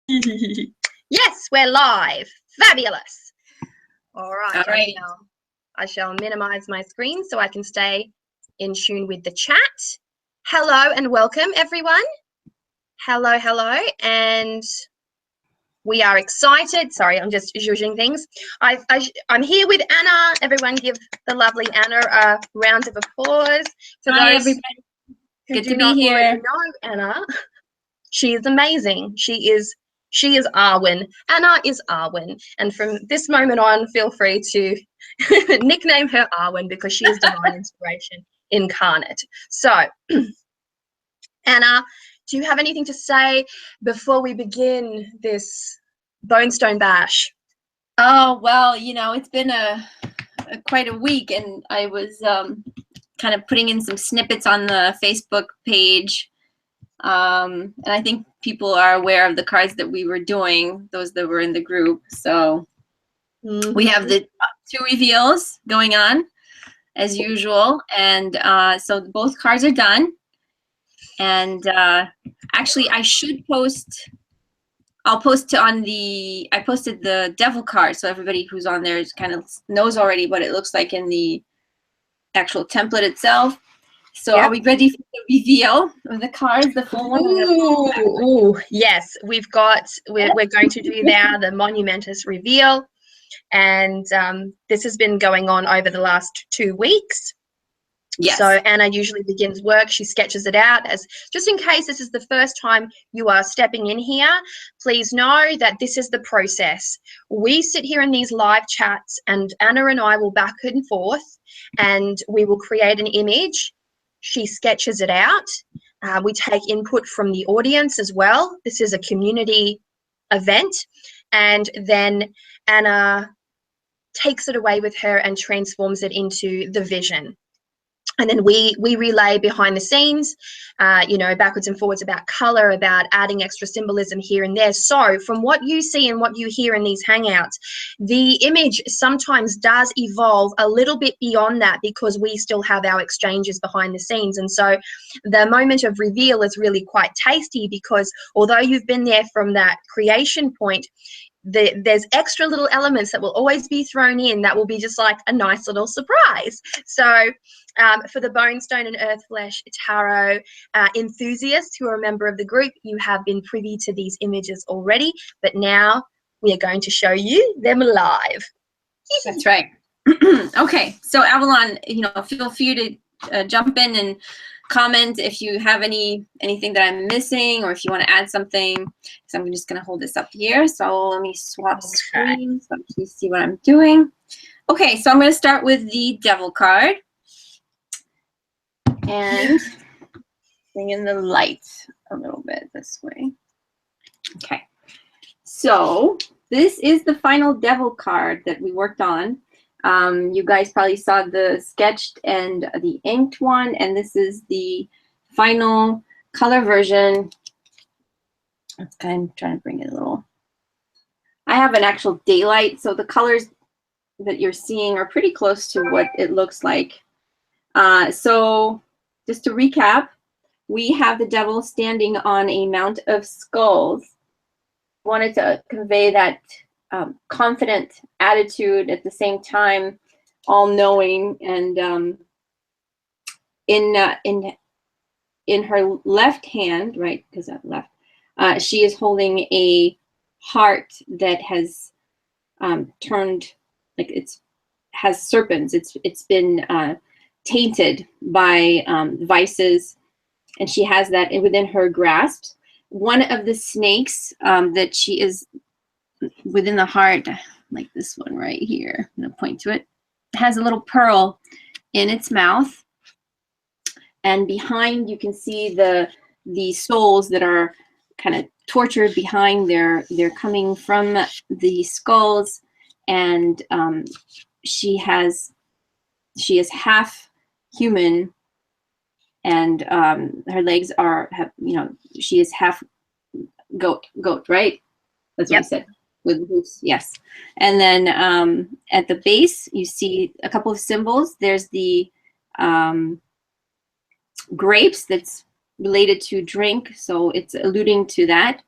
Yes, we're live. Fabulous. All right. All right. I shall minimize my screen so I can stay in tune with the chat. Hello and welcome, everyone. Hello, hello. And we are excited. Sorry, I'm just zhuzhing things. I'm here with Anna. Everyone give the lovely Anna a round of applause. For Hi, those everybody. who Good do to be not here. already know Anna, she is amazing. She is Arwen. Anna is Arwen. And from this moment on, feel free to nickname her Arwen because she is divine inspiration incarnate. So, Anna, do you have anything to say before we begin this Bonestone Bash? Oh, well, you know, it's been quite a week, and I was kind of putting in some snippets on the Facebook page. And I think people are aware of the cards that we were doing, those that were in the group. So we have the 2 reveals going on as usual. And so both cards are done. And actually, I should post. I'll post I posted the devil card, so everybody who's on there kind of knows already what it looks like in the actual template itself. So Are we ready for the reveal of the cards, the full one? Ooh, yes, we're going to do now the monumentous reveal. And this has been going on over the last 2 weeks. Yes. So Anna usually begins work. She sketches it out as just in case this is the first time you are stepping in here. Please know that this is the process. We sit here in these live chats and Anna and I will back and forth and we will create an image. She sketches it out. We take input from the audience as well. This is a community event. And then Anna takes it away with her and transforms it into the vision. And then we relay behind the scenes, backwards and forwards about color, about adding extra symbolism here and there. So from what you see and what you hear in these hangouts, the image sometimes does evolve a little bit beyond that because we still have our exchanges behind the scenes. And so the moment of reveal is really quite tasty because although you've been there from that creation point, there's extra little elements that will always be thrown in that will be just like a nice little surprise. So for the Bonestone and Earthflesh Tarot enthusiasts who are a member of the group, you have been privy to these images already, but now we are going to show you them live. That's right. Okay, so Avalon, feel free to jump in and comment if you have anything that I'm missing or if you want to add something. So I'm just going to hold this up here. So let me swap screens so you see what I'm doing. Okay, so I'm going to start with the Devil card and bring in the light a little bit this way. Okay, so this is the final Devil card that we worked on. You guys probably saw the sketched and the inked one, and this is the final color version. I'm trying to bring it a little. I have an actual daylight, so the colors that you're seeing are pretty close to what it looks like. So just to recap, we have the devil standing on a mount of skulls. Wanted to convey that confident attitude at the same time, all-knowing, and in her left hand, right? Because that left, she is holding a heart that has turned like has serpents. It's been tainted by vices, and she has that within her grasp. One of the snakes that she is within the heart, like this one right here, I'm gonna point to it, has a little pearl in its mouth, and behind you can see the souls that are kind of tortured behind. They're coming from the skulls, and she is half human, and her legs she is half goat, right? That's what I said. With boots, yes. And then at the base, you see a couple of symbols. There's the grapes that's related to drink, so it's alluding to that.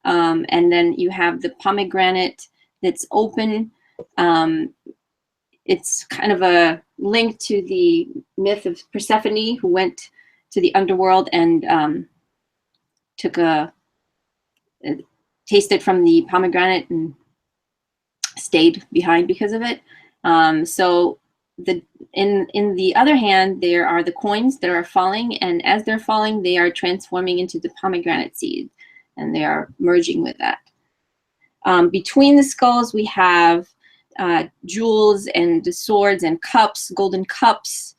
And then you have the pomegranate that's open. It's kind of a link to the myth of Persephone, who went to the underworld and took tasted from the pomegranate and stayed behind because of it. So in the other hand, there are the coins that are falling, and as they're falling, they are transforming into the pomegranate seed, and they are merging with that. Between the skulls, we have jewels and the swords and cups, golden cups,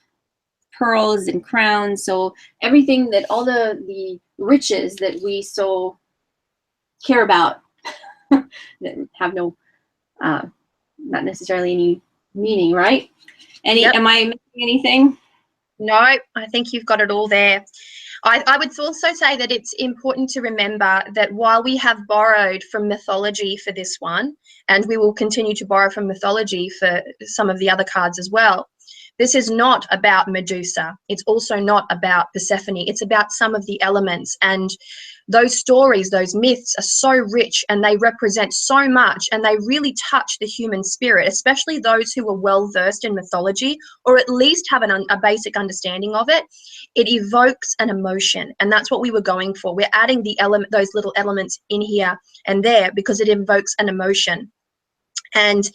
pearls and crowns. So everything that, all the riches that we so care about that have no, not necessarily any meaning, right? Yep. Am I missing anything? No, I think you've got it all there. I would also say that it's important to remember that while we have borrowed from mythology for this one, and we will continue to borrow from mythology for some of the other cards as well, this is not about Medusa. It's also not about Persephone. It's about some of the elements. And those stories, those myths are so rich, and they represent so much, and they really touch the human spirit, especially those who are well versed in mythology, or at least have a basic understanding of it. It evokes an emotion, and that's what we were going for. We're adding those little elements in here and there because it invokes an emotion. And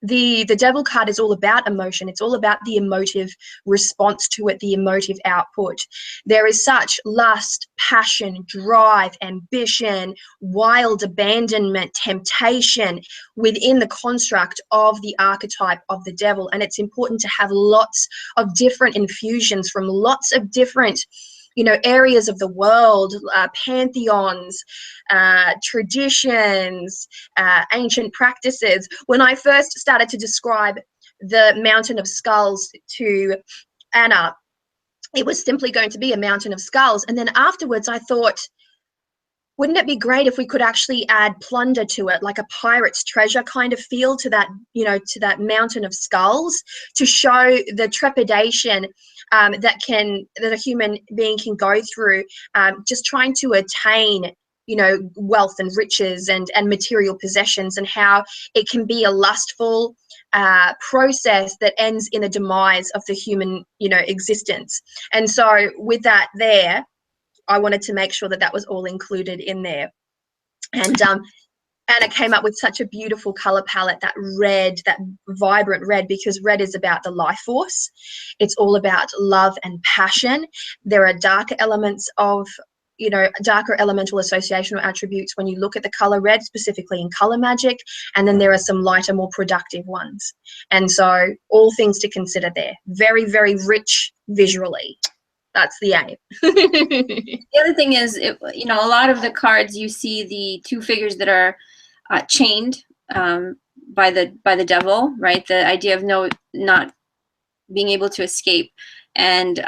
the devil card is all about emotion. It's all about the emotive response to it, the emotive output. There is such lust, passion, drive, ambition, wild abandonment, temptation within the construct of the archetype of the devil. And it's important to have lots of different infusions from lots of different, you know, areas of the world, pantheons, traditions, ancient practices. When I first started to describe the Mountain of Skulls to Anna, it was simply going to be a mountain of skulls. And then afterwards I thought, wouldn't it be great if we could actually add plunder to it, like a pirate's treasure kind of feel to that, you know, to that mountain of skulls, to show the trepidation that a human being can go through, just trying to attain, you know, wealth and riches and material possessions, and how it can be a lustful process that ends in the demise of the human, you know, existence. And so with that there, I wanted to make sure that that was all included in there. And Anna came up with such a beautiful color palette, that red, that vibrant red, because red is about the life force. It's all about love and passion. There are darker elements of, you know, darker elemental associational attributes when you look at the color red, specifically in color magic, and then there are some lighter, more productive ones. And so all things to consider there. Very, very rich visually. That's the aim. The other thing is, you know, a lot of the cards, you see the two figures that are chained by the devil, right? The idea of not being able to escape, and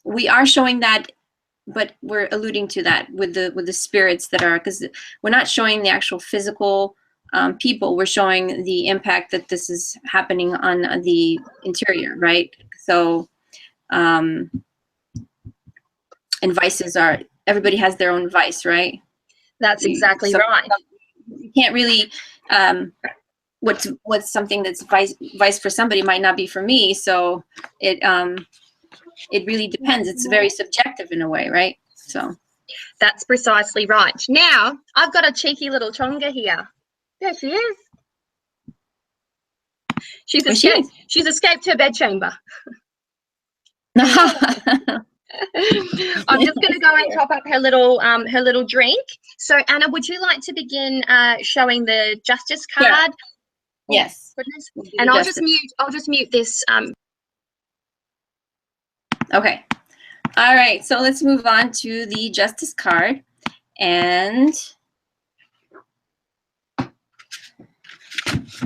we are showing that, but we're alluding to that with the spirits that are, because we're not showing the actual physical people. We're showing the impact that this is happening on the interior, right? So. And vices are, everybody has their own vice, right? That's exactly right. You can't really, what's something that's vice for somebody might not be for me. So it really depends. It's very subjective in a way, right? So that's precisely right. Now I've got a cheeky little chonga here. There she is. She's escaped. She's escaped her bedchamber. I'm just going to go and top up her little drink. So Anna, would you like to begin showing the justice card? Yeah. Yes. Goodness. And I'll just mute this. Okay. All right. So let's move on to the justice card, and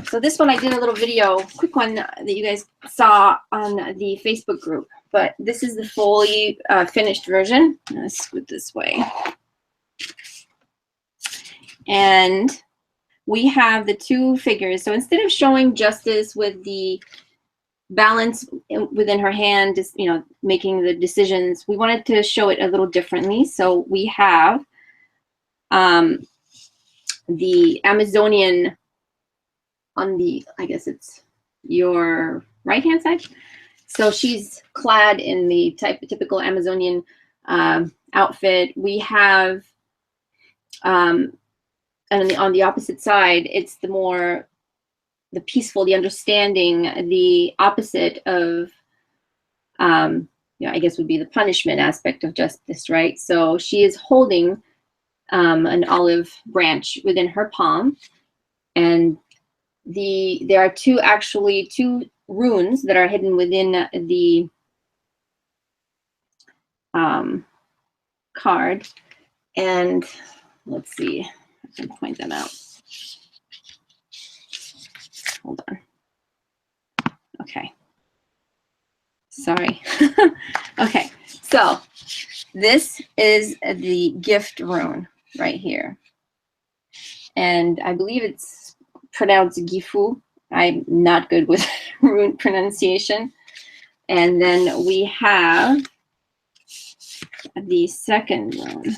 so this one I did a little video, quick one that you guys saw on the Facebook group. But this is the fully finished version. Let's scoot this way. And we have the two figures. So instead of showing justice with the balance within her hand, just, you know, making the decisions, we wanted to show it a little differently. So we have the Amazonian on the, I guess it's your right-hand side. So she's clad in the typical Amazonian outfit. We have, and on the opposite side, it's the peaceful, the understanding, the opposite of, I guess would be the punishment aspect of justice, right? So she is holding an olive branch within her palm, and there are two runes that are hidden within the card, and let's see, I can point them out. Hold on. Okay. Sorry. Okay, so this is the gift rune right here. And I believe it's pronounced Gifu. I'm not good with rune pronunciation. And then we have the second rune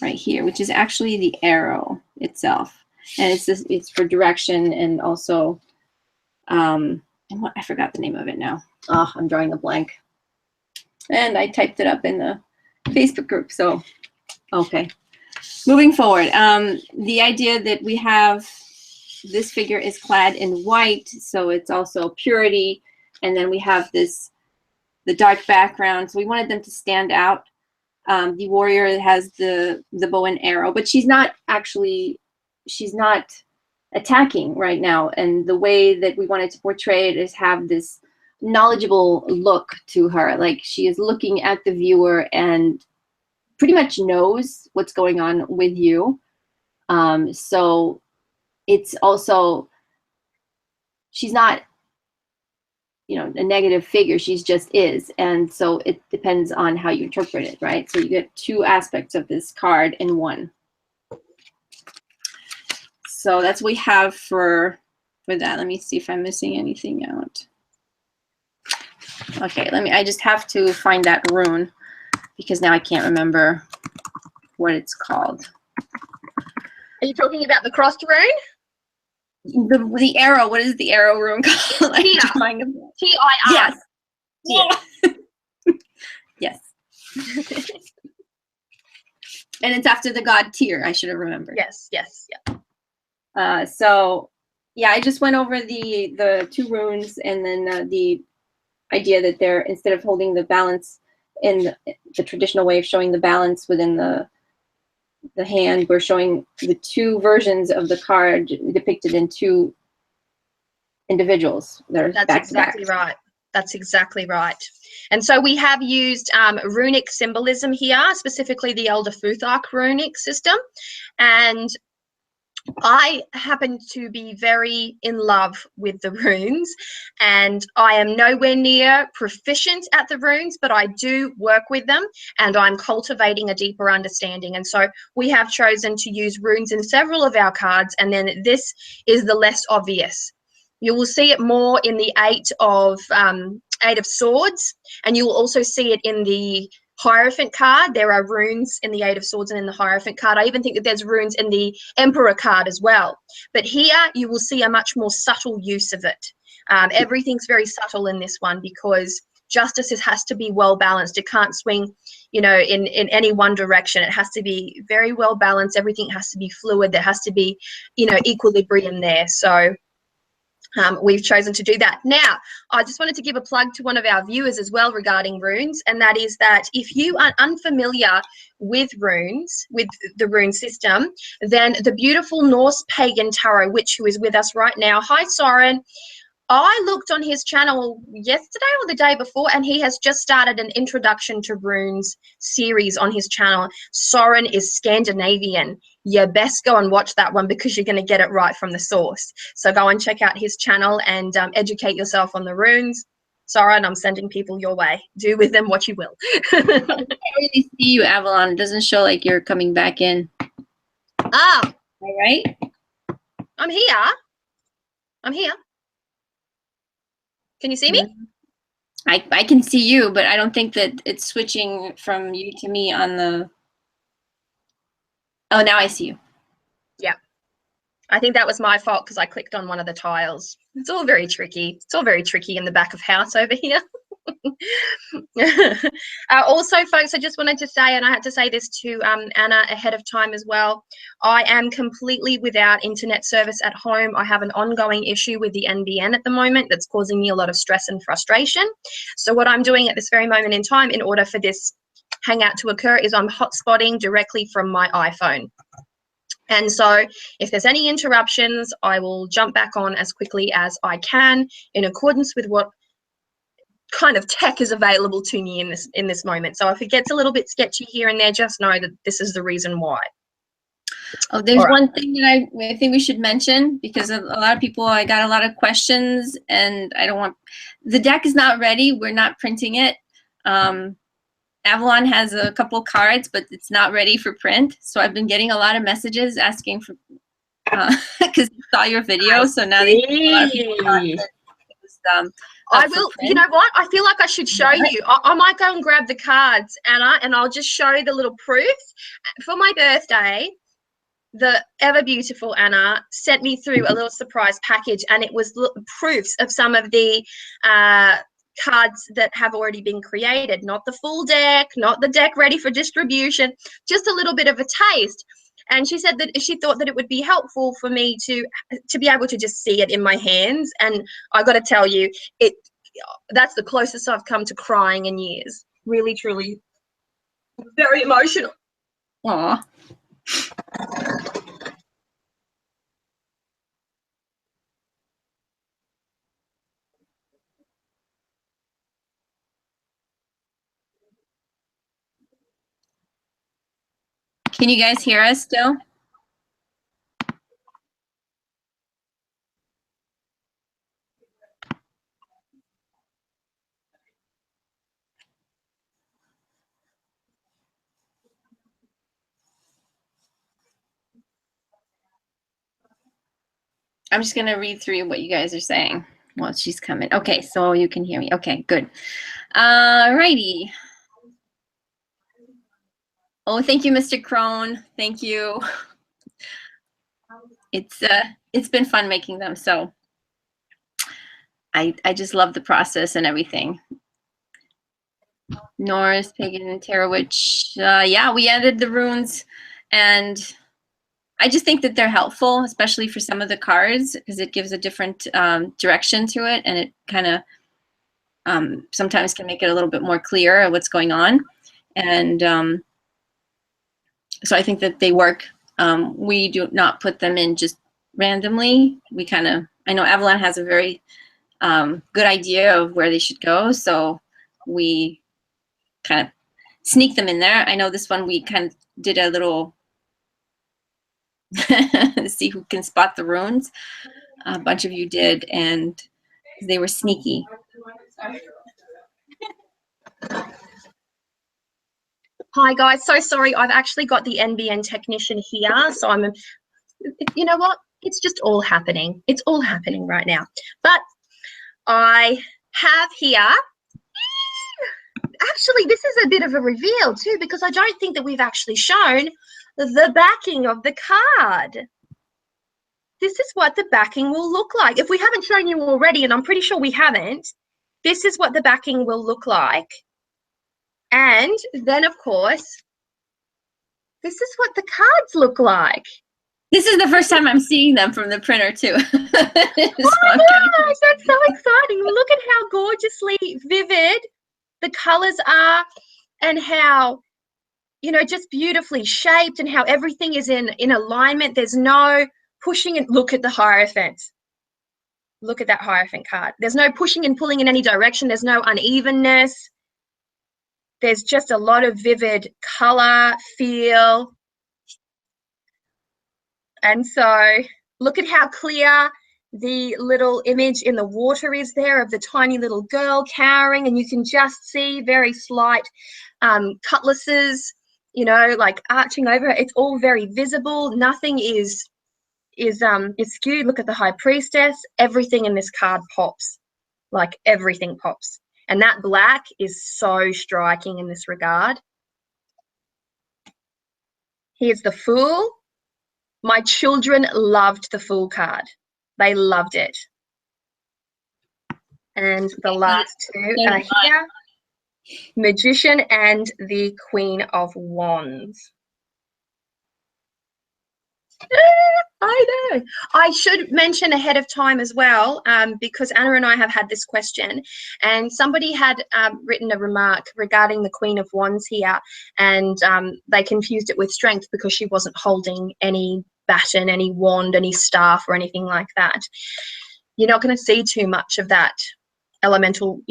right here, which is actually the arrow itself. And it's for direction, and also, I forgot the name of it now. Oh, I'm drawing a blank. And I typed it up in the Facebook group, so, okay. Moving forward, the idea that we have this figure is clad in white, so it's also purity, and then we have the dark background, so we wanted them to stand out. The warrior has the bow and arrow, but she's not attacking right now, and the way that we wanted to portray it is have this knowledgeable look to her, like she is looking at the viewer and pretty much knows what's going on with you. So it's also, she's not, a negative figure, she's just is. And so it depends on how you interpret it, right? So you get two aspects of this card in one. So that's what we have for that. Let me see if I'm missing anything out. Okay, I just have to find that rune, because now I can't remember what it's called. Are you talking about the crossed rune? The arrow. What is the arrow rune called? T-I-R. Yes. Yeah. Yes. And it's after the god Tyr. I should have remembered. Yes. Yeah. So yeah, I just went over the two runes, and then the idea that they're, instead of holding the balance in the traditional way of showing the balance within the hand, we're showing the two versions of the card depicted in two individuals. That's exactly right. That's exactly right. And so we have used runic symbolism here, specifically the Elder Futhark runic system. And I happen to be very in love with the runes, and I am nowhere near proficient at the runes, but I do work with them, and I'm cultivating a deeper understanding. And so we have chosen to use runes in several of our cards, and then this is the less obvious. You will see it more in the Eight of Swords, and you will also see it in the Hierophant card. There are runes in the Eight of Swords and in the Hierophant card. I even think that there's runes in the Emperor card as well. But here you will see a much more subtle use of it. Everything's very subtle in this one, because justice has to be well balanced. It can't swing, in any one direction. It has to be very well balanced. Everything has to be fluid. There has to be, equilibrium there. So we've chosen to do that. Now, I just wanted to give a plug to one of our viewers as well regarding runes, and that is that if you are unfamiliar with runes, with the rune system, then the beautiful Norse pagan tarot witch who is with us right now, hi Soren, I looked on his channel yesterday or the day before, and he has just started an Introduction to Runes series on his channel. Soren is Scandinavian. You best go and watch that one, because you're going to get it right from the source. So go and check out his channel and educate yourself on the runes. Soren, I'm sending people your way. Do with them what you will. I can't really see you, Avalon. It doesn't show like you're coming back in. Ah. All right. I'm here. Can you see me? I can see you, but I don't think that it's switching from you to me on the... Oh, now I see you. Yeah. I think that was my fault because I clicked on one of the tiles. It's all very tricky. It's all very tricky in the back of house over here. Also, folks, I just wanted to say, and I had to say this to Anna ahead of time as well, I am completely without internet service at home. I have an ongoing issue with the NBN at the moment that's causing me a lot of stress and frustration. So what I'm doing at this very moment in time in order for this hangout to occur is I'm hotspotting directly from my iPhone. And so if there's any interruptions, I will jump back on as quickly as I can in accordance with what kind of tech is available to me in this moment. So if it gets a little bit sketchy here and there, just know that this is the reason why. Oh, there's one thing that I think we should mention, because a lot of people, I got a lot of questions, and I don't want, the deck is not ready. We're not printing it. Avalon has a couple cards, but it's not ready for print. So I've been getting a lot of messages asking for, because they saw your video. So now they I will, you know what? I feel like I should show you. I might go and grab the cards, Anna, and I'll just show the little proofs. For my birthday, the ever beautiful Anna sent me through a little surprise package, and it was proofs of some of the cards that have already been created, not the full deck, not the deck ready for distribution, just a little bit of a taste. And she said that she thought that it would be helpful for me to be able to just see it in my hands. And I got to tell you, that's the closest I've come to crying in years. Really, truly, very emotional. Aw. Can you guys hear us still? I'm just going to read through what you guys are saying while she's coming. Okay, so you can hear me. Okay, good. Righty. Oh, thank you, Mr. Crone. Thank you. It's been fun making them, so I just love the process and everything. Norse, Pagan, and Tarot Witch. Yeah, we added the runes, and I just think that they're helpful, especially for some of the cards, because it gives a different direction to it, and it kind of sometimes can make it a little bit more clear what's going on. And so I think that they work. We do not put them in just randomly. We kind of, I know Avalon has a very good idea of where they should go, so we kind of sneak them in there. I know this one we kind of did a little see who can spot the runes. A bunch of you did, and they were sneaky. Hi guys, so sorry. I've actually got the NBN technician here, so I'm, you know what? It's just all happening. It's all happening right now. But I have here, actually, this is a bit of a reveal too, because I don't think that we've actually shown the backing of the card. This is what the backing will look like. If we haven't shown you already, and I'm pretty sure we haven't, this is what the backing will look like. And then, of course, this is what the cards look like. This is the first time I'm seeing them from the printer, too. Oh my gosh, that's so exciting. Look at how gorgeously vivid the colors are, and how, you know, just beautifully shaped, and how everything is in alignment. There's no pushing, and look at the Hierophant. Look at that Hierophant card. There's no pushing and pulling in any direction. There's no unevenness. There's just a lot of vivid color, feel. And so look at how clear the little image in the water is there of the tiny little girl cowering, and you can just see very slight cutlasses, you know, like arching over her. It's all very visible. Nothing is skewed. Look at the High Priestess. Everything in this card pops, like everything pops. And that black is so striking in this regard. Here's the Fool. My children loved the Fool card. They loved it. And the last two are here. Magician and the Queen of Wands. I know. I should mention ahead of time as well, because Anna and I have had this question, and somebody had written a remark regarding the Queen of Wands here, and they confused it with strength because she wasn't holding any baton, any wand, any staff or anything like that. You're not going to see too much of that elemental,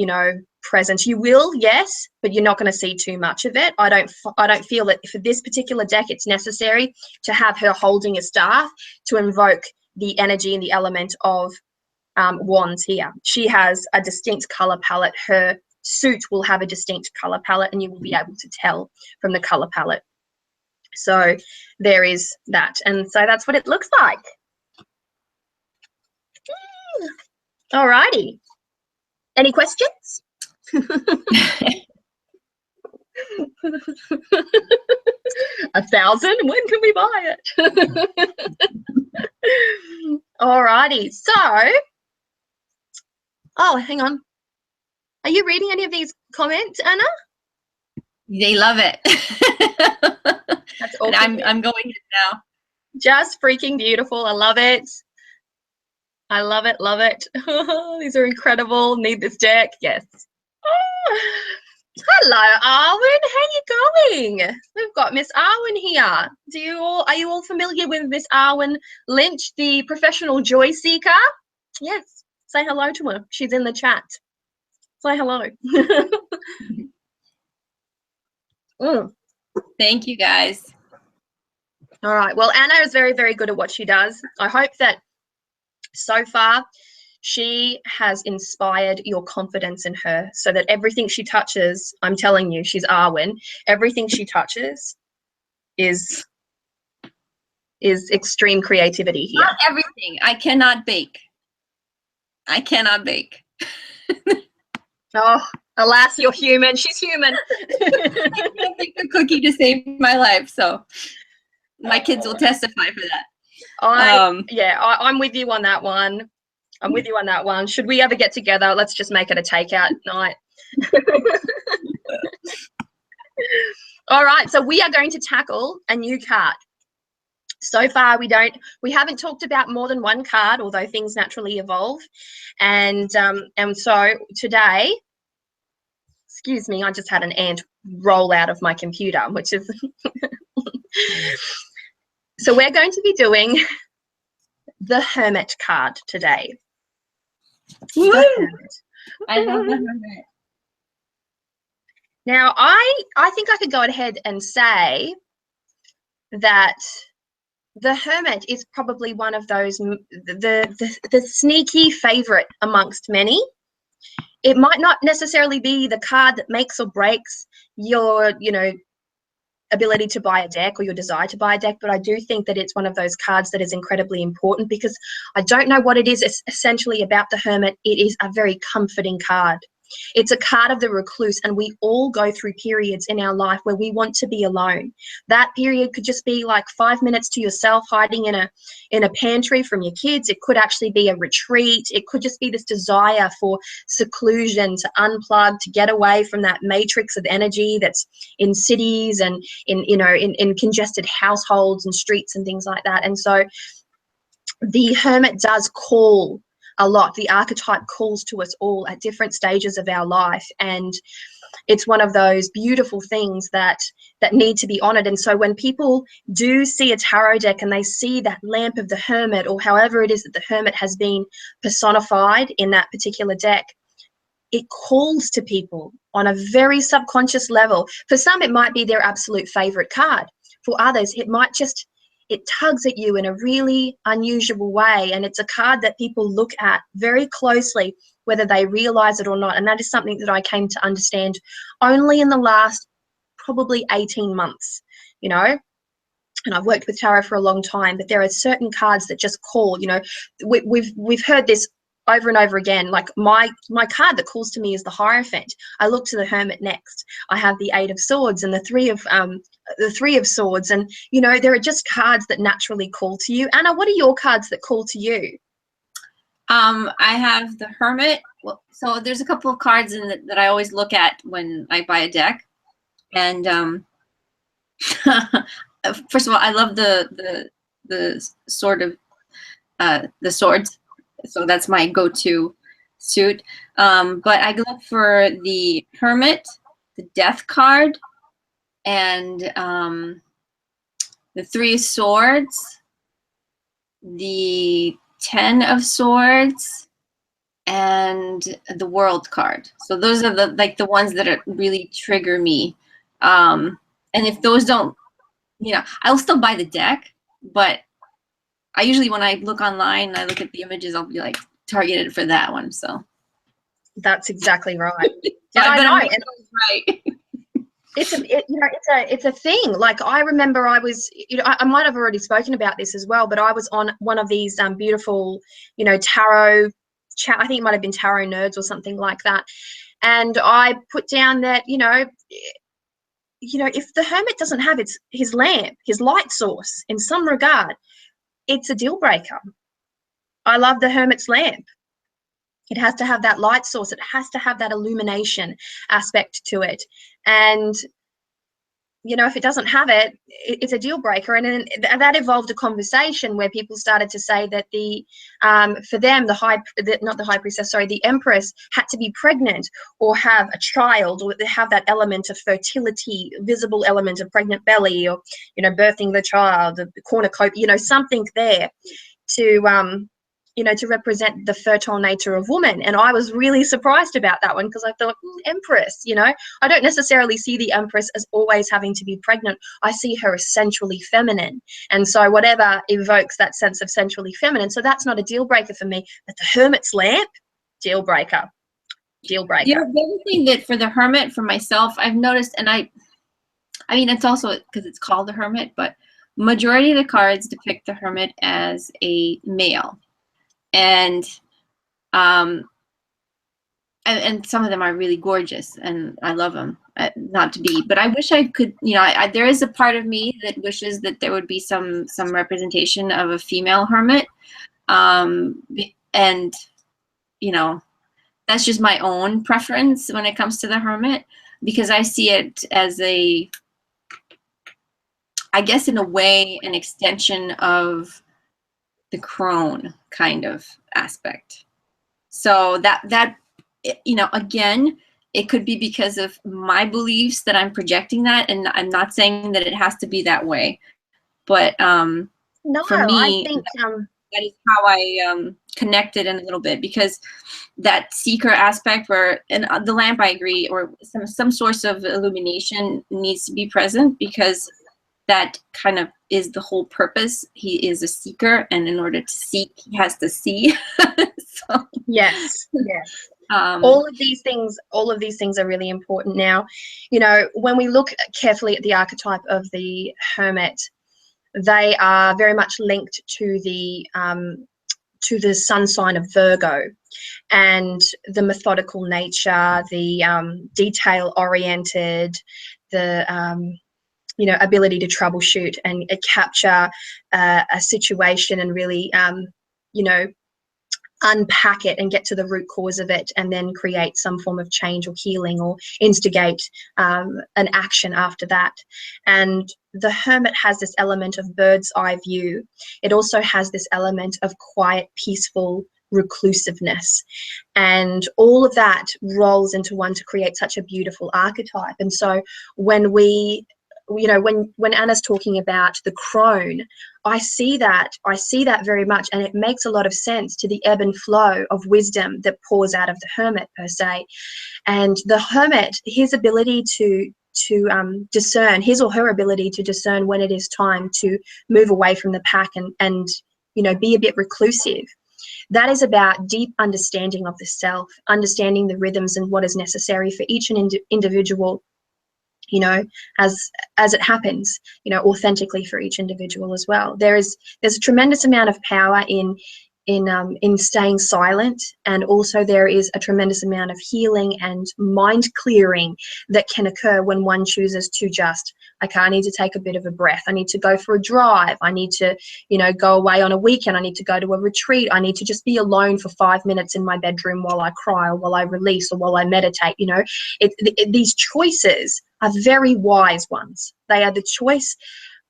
presence. You will, yes, but you're not going to see too much of it. I don't feel that for this particular deck it's necessary to have her holding a staff to invoke the energy and the element of wands here. She has a distinct color palette. Her suit will have a distinct color palette, and you will be able to tell from the color palette. So there is that, and so that's what it looks like. All righty. Any questions? 1,000? When can we buy it? Alrighty. So, oh, hang on. Are you reading any of these comments, Anna? They love it. That's awesome. I'm going in now. Just freaking beautiful. I love it. I love it. Love it. These are incredible. Need this deck. Yes. Oh. Hello, Arwen. How you going? We've got Miss Arwen here. Are you all familiar with Miss Arwen Lynch, the professional joy seeker? Yes. Say hello to her. She's in the chat. Say hello. Thank you, guys. All right. Well, Anna is very, very good at what she does. I hope that so far she has inspired your confidence in her so that everything she touches, I'm telling you, she's Arwen, everything she touches is extreme creativity here. Not everything. I cannot bake. I cannot bake. Oh, alas, you're human. She's human. I can't bake a cookie to save my life, so my kids will testify for that. I'm with you on that one. I'm with you on that one. Should we ever get together, let's just make it a takeout night. All right, so we are going to tackle a new card. So far, we haven't talked about more than one card, although things naturally evolve. And so today, excuse me, I just had an ant roll out of my computer, which is so we're going to be doing the Hermit card today. Woo! I love the Hermit. Now, I think I could go ahead and say that the Hermit is probably one of those, the sneaky favorite amongst many. It might not necessarily be the card that makes or breaks your, ability to buy a deck or your desire to buy a deck, but I do think that it's one of those cards that is incredibly important because I don't know what it is essentially about the Hermit. It is a very comforting card. It's a card of the recluse, and we all go through periods in our life where we want to be alone. That period could just be like 5 minutes to yourself hiding in a pantry from your kids. It could actually be a retreat. It could just be this desire for seclusion, to unplug, to get away from that matrix of energy that's in cities and in congested households and streets and things like that. And so the Hermit does call a lot. The archetype calls to us all at different stages of our life, and it's one of those beautiful things that need to be honored. And so when people do see a tarot deck and they see that lamp of the Hermit, or however it is that the Hermit has been personified in that particular deck, it calls to people on a very subconscious level. For some, it might be their absolute favorite card. For others, it tugs at you in a really unusual way, and it's a card that people look at very closely, whether they realize it or not. And that is something that I came to understand only in the last probably 18 months, and I've worked with tarot for a long time, but there are certain cards that just call. We've heard this over and over again. Like my card that calls to me is the Hierophant. I look to the Hermit next. I have the Eight of Swords and the Three of Swords, and you know, there are just cards that naturally call to you. Anna, what are your cards that call to you? I have the Hermit. Well, so there's a couple of cards in that I always look at when I buy a deck, and first of all, I love the sword of the swords, so that's my go-to suit. But I look for the Hermit, the Death card, and the Three of Swords, the Ten of Swords, and the World card. So those are the ones that really trigger me. And if those don't, you know, I'll still buy the deck, but I usually, when I look online and I look at the images, I'll be like targeted for that one. So that's exactly right. Yeah, I know. And right. It's a thing. Like I remember I was, you know, I might have already spoken about this as well, but I was on one of these beautiful, you know, tarot chat. I think it might have been Tarot Nerds or something like that. And I put down that, you know, if the Hermit doesn't have his lamp, his light source in some regard, it's a deal breaker. I love the Hermit's lamp. It has to have that light source. It has to have that illumination aspect to it. And, you know, if it doesn't have it, it's a deal breaker. And then that evolved a conversation where people started to say that for them, the Empress had to be pregnant or have a child, or have that element of fertility, visible element of pregnant belly, or, you know, birthing the child, the cornucopia, you know, something there to, to represent the fertile nature of woman. And I was really surprised about that one, because I thought, Empress, you know, I don't necessarily see the Empress as always having to be pregnant. I see her as sensually feminine. And so whatever evokes that sense of sensually feminine. So that's not a deal breaker for me. But the Hermit's lamp, deal breaker. Deal breaker. Yeah, the other thing that for the Hermit, for myself, I've noticed, and I mean, it's also because it's called the Hermit, but majority of the cards depict the Hermit as a male. And some of them are really gorgeous, and I love them. Not to be, but I wish I could. You know, there is a part of me that wishes that there would be some representation of a female hermit, and you know, that's just my own preference when it comes to the Hermit, because I see it as I guess in a way, an extension of the crone kind of aspect. So that you know, again, it could be because of my beliefs that I'm projecting that, and I'm not saying that it has to be that way, but no, for me, I think that is how I connected in a little bit, because that seeker aspect, where, and the lamp, I agree, or some source of illumination needs to be present, because that kind of is the whole purpose. He is a seeker, and in order to seek, he has to see. So, yes. All of these things are really important. Now, you know, when we look carefully at the archetype of the Hermit, they are very much linked to the sun sign of Virgo, and the methodical nature, the detail oriented, the ability to troubleshoot and capture a situation and really, unpack it and get to the root cause of it, and then create some form of change or healing, or instigate an action after that. And the Hermit has this element of bird's eye view. It also has this element of quiet, peaceful reclusiveness, and all of that rolls into one to create such a beautiful archetype. And so when when Anna's talking about the crone, I see that very much, and it makes a lot of sense to the ebb and flow of wisdom that pours out of the Hermit per se. And the Hermit, his ability to discern, his or her ability to discern when it is time to move away from the pack and be a bit reclusive. That is about deep understanding of the self, understanding the rhythms and what is necessary for each individual, as it happens, authentically for each individual as well. There's a tremendous amount of power in in staying silent, and also there is a tremendous amount of healing and mind clearing that can occur when one chooses to just, okay, I need to take a bit of a breath, I need to go for a drive, I need to, you know, go away on a weekend, I need to go to a retreat, I need to just be alone for 5 minutes in my bedroom while I cry or while I release or while I meditate. You know, these choices are very wise ones. They are the choice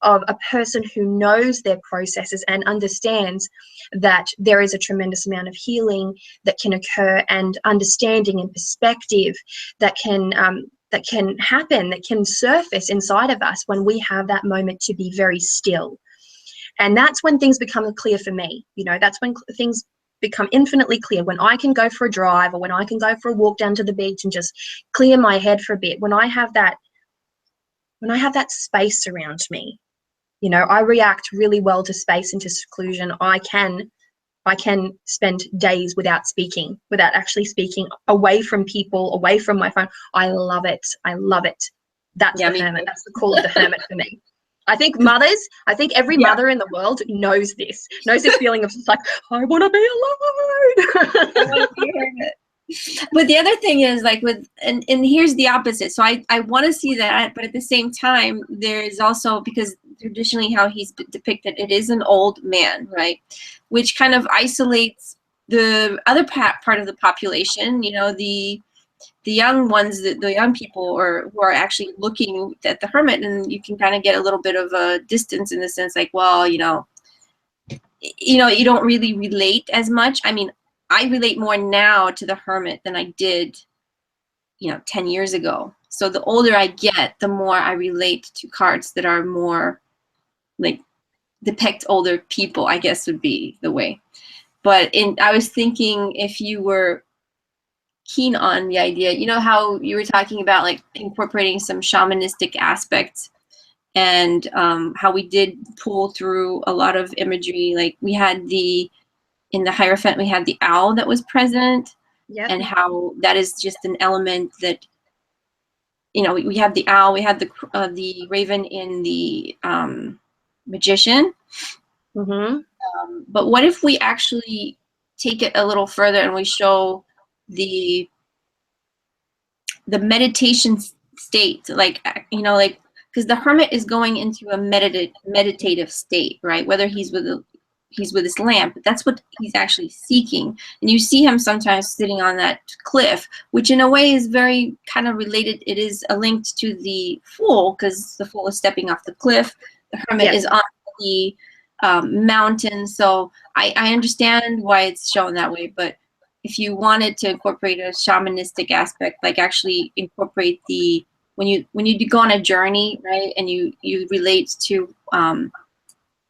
of a person who knows their processes and understands that there is a tremendous amount of healing that can occur, and understanding and perspective that can happen, that can surface inside of us when we have that moment to be very still. And that's when things become clear for me. You know, that's when things become infinitely clear, when I can go for a drive or when I can go for a walk down to the beach and just clear my head for a bit. When I have that space around me. You know, I react really well to space and to seclusion. I can spend days without speaking, without actually speaking, away from people, away from my phone. I love it. I love it. That's the hermit. That's the call of the hermit for me. I think every mother in the world knows this feeling of just like, I want to be alone. But the other thing is, like, and here's the opposite. So I want to see that, but at the same time, there is also, because traditionally how he's depicted, it is an old man, right? Which kind of isolates the other part of the population, you know, the young ones, the young people, or who are actually looking at the hermit, and you can kind of get a little bit of a distance in the sense, like, well, you know, you don't really relate as much. I mean, I relate more now to the hermit than I did, 10 years ago. So the older I get, the more I relate to cards that are more like depict older people, I guess would be the way. But I was thinking, if you were keen on the idea, you know how you were talking about like incorporating some shamanistic aspects, and how we did pull through a lot of imagery. Like we had in the Hierophant, we had the owl that was present. Yep. And how that is just an element that, we have the owl, we had the raven in the magician. Mm-hmm. But what if we actually take it a little further and we show the meditation state, like, because the hermit is going into a meditative state, right? Whether he's with his lamp, that's what he's actually seeking. And you see him sometimes sitting on that cliff, which in a way is very kind of related. It is linked to the Fool, because the Fool is stepping off the cliff. The hermit is on the mountain. So I understand why it's shown that way. But if you wanted to incorporate a shamanistic aspect, like actually incorporate when you go on a journey, right, and you relate to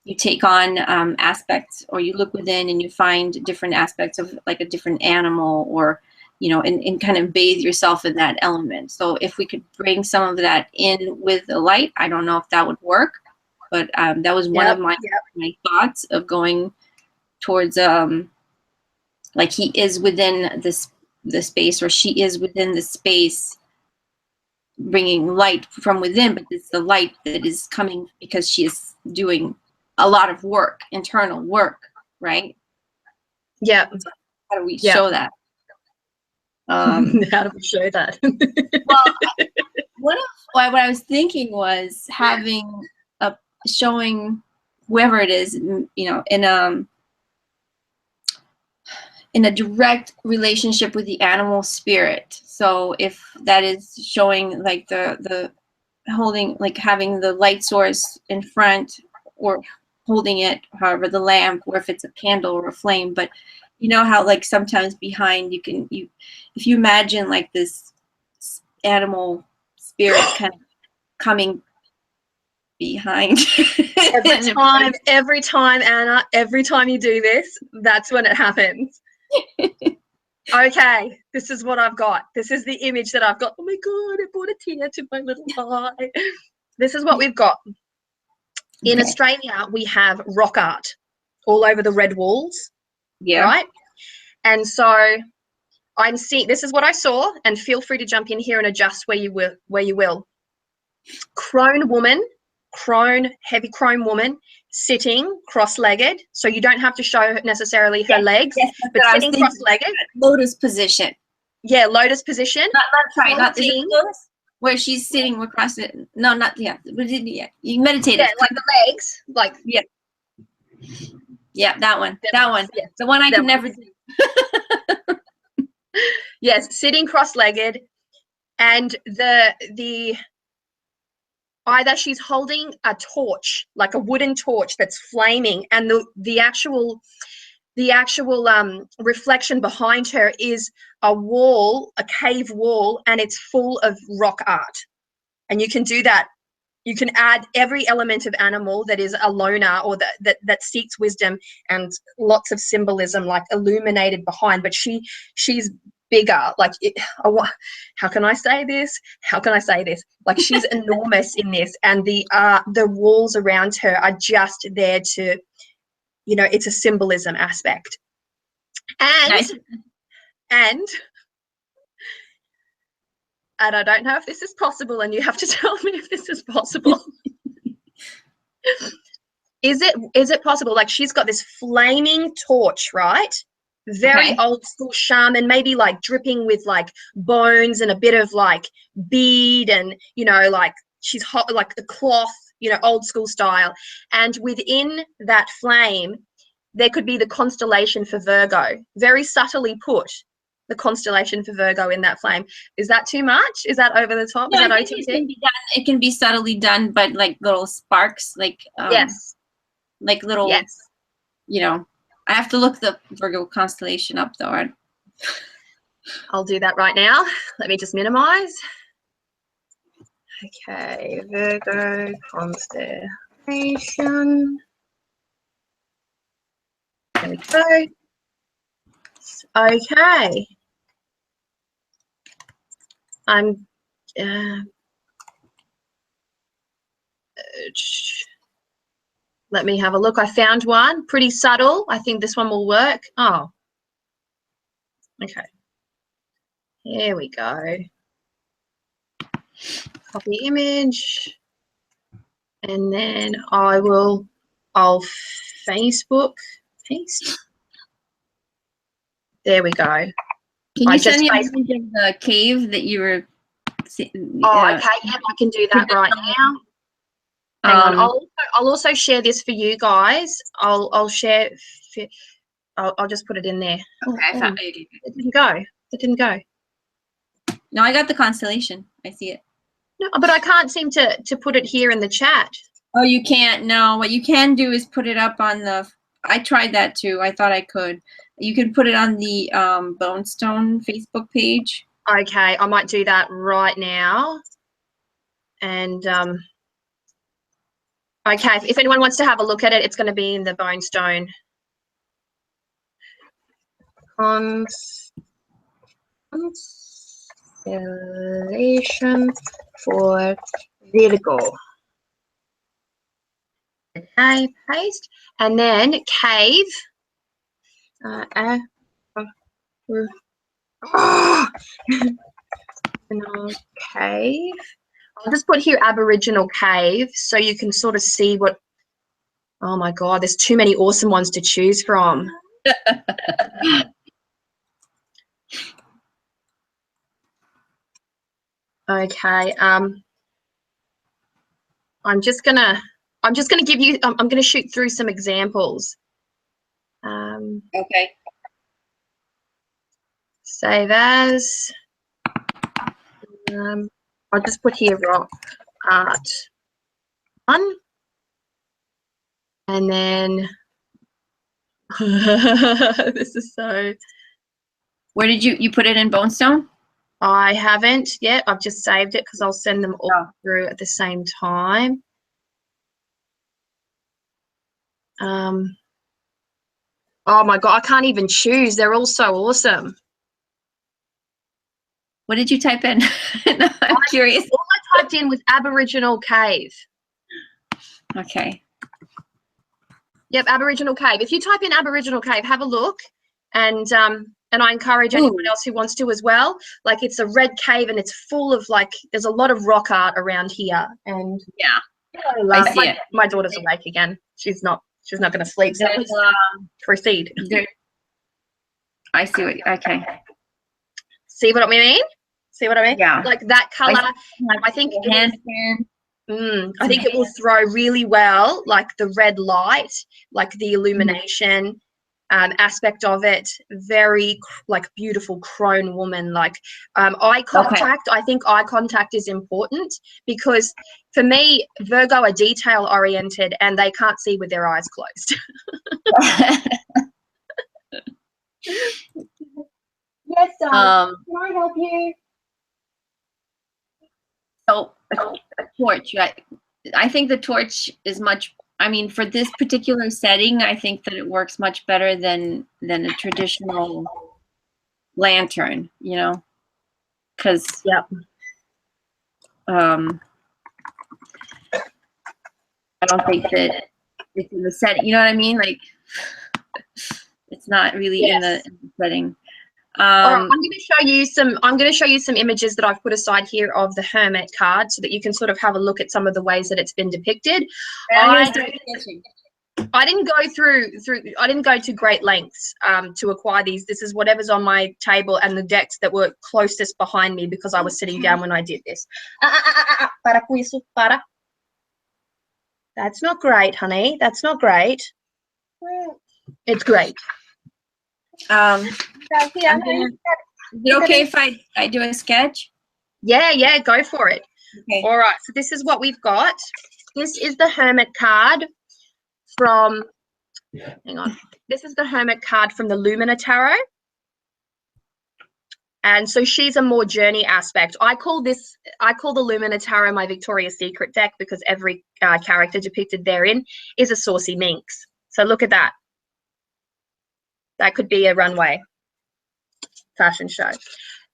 you take on aspects, or you look within and you find different aspects of like a different animal, or and kind of bathe yourself in that element. So if we could bring some of that in with the light, I don't know if that would work, but that was one of my thoughts of going towards like he is within the space, or she is within the space, bringing light from within, but it's the light that is coming because she is doing a lot of work, internal work, right? Yeah. So how do we show that? How do we show that? Well, what I was thinking was showing whoever it is, in a direct relationship with the animal spirit. So if that is showing like the holding, like having the light source in front, or holding it, however, the lamp, or if it's a candle or a flame. But you know how like sometimes behind if you imagine like this animal spirit kind of coming behind. every time, Anna, every time you do this, that's when it happens. Okay, this is what I've got. This is the image that I've got. Oh my God, I brought a tear to my little eye. This is what we've got. In Australia, we have rock art all over the red walls. Yeah. Right? And so I'm seeing, this is what I saw, and feel free to jump in here and adjust where you will. Crone woman heavy crone woman sitting cross-legged. So you don't have to show necessarily her legs, yes, but sitting cross-legged. Lotus position. Yeah, lotus position. Not is it lotus? Where she's sitting across it. No, not yeah. You meditated. Yeah, like the legs, like yeah, that one. That one. Yes, the one I can never do. Yes, sitting cross-legged, and the either she's holding a torch, like a wooden torch that's flaming, and the actual reflection behind her is a wall, a cave wall, and it's full of rock art. And you can do that. You can add every element of animal that is a loner or that seeks wisdom, and lots of symbolism like illuminated behind. But she's bigger. Like, how can I say this? How can I say this? Like, she's enormous in this, and the walls around her are just there to, it's a symbolism aspect. And nice. and I don't know if this is possible, and you have to tell me if this is possible. Is it possible? Like, she's got this flaming torch, right? Very old school shaman, maybe like dripping with like bones and a bit of like bead, and like she's hot, like the cloth, old school style. And within that flame, there could be the constellation for Virgo, very subtly put. The constellation for Virgo in that flame. Is that too much? Is that over the top? No, is that I think OTT? it can be subtly done, but like little sparks, like yes, like little. Yes. I have to look the Virgo constellation up though. I'll do that right now. Let me just minimize. Okay, Virgo constellation. There we go. Okay. Let me have a look. I found one pretty subtle. I think this one will work. Oh, okay. Here we go. Copy image, and then I'll Facebook paste. There we go. Can you send me a link of the cave that you were? Okay. Yep, I can do that right now. Hang on. I'll also share this for you guys. I'll share. I'll just put it in there. Okay. It didn't go. It didn't go. No, I got the constellation. I see it. No, but I can't seem to put it here in the chat. Oh, you can't. No, what you can do is put it up on the. I tried that too. I thought I could. You can put it on the Bonestone Facebook page. Okay, I might do that right now. And okay, if anyone wants to have a look at it, it's going to be in the Bonestone constellation for Virgo. Okay, paste, and then cave. Cave. I'll just put here Aboriginal cave so you can sort of see what. Oh my God, there's too many awesome ones to choose from. Okay. I'm just gonna give you. I'm gonna shoot through some examples. Okay. Save as. I'll just put here rock art 1, and then this is so. Where did you put it in Bonestone? I haven't yet. I've just saved it because I'll send them all through at the same time. Oh my God, I can't even choose. They're all so awesome. What did you type in? I'm curious. All I typed in was Aboriginal cave. Okay. Yep, Aboriginal cave. If you type in Aboriginal cave, have a look, and I encourage anyone else who wants to as well. Like, it's a red cave, and it's full of, like, there's a lot of rock art around here, and yeah, I see it. My daughter's awake again. She's not going to sleep. So There's, proceed. I see what. Okay. See what I mean? See what I mean? Yeah. Like that color. I think I think it will throw really well, like the red light, like the illumination aspect of it. Very like beautiful crone woman. Like eye contact. I think eye contact is important because for me, Virgo are detail oriented and they can't see with their eyes closed. Yes, can I help you? So a torch, right? I think the torch is much. I mean, for this particular setting, I think that it works much better than a traditional lantern. You know, because I don't think that it's in the setting. You know what I mean? Like, it's not really in the setting. All right, I'm going to show you some images that I've put aside here of the Hermit card so that you can sort of have a look at some of the ways that it's been depicted. I didn't go to great lengths to acquire these. This is whatever's on my table and the decks that were closest behind me because I was sitting down when I did this. Para. That's not great, honey. That's not great. It's great. Is it okay if I do a sketch? Yeah, go for it. Okay. All right, so this is what we've got. This is the Hermit card from, hang on. This is the Hermit card from the Lumina Tarot. And so she's a more journey aspect. I call the Lumina Tarot my Victoria's Secret deck because every character depicted therein is a saucy minx. So look at that. That could be a runway fashion show.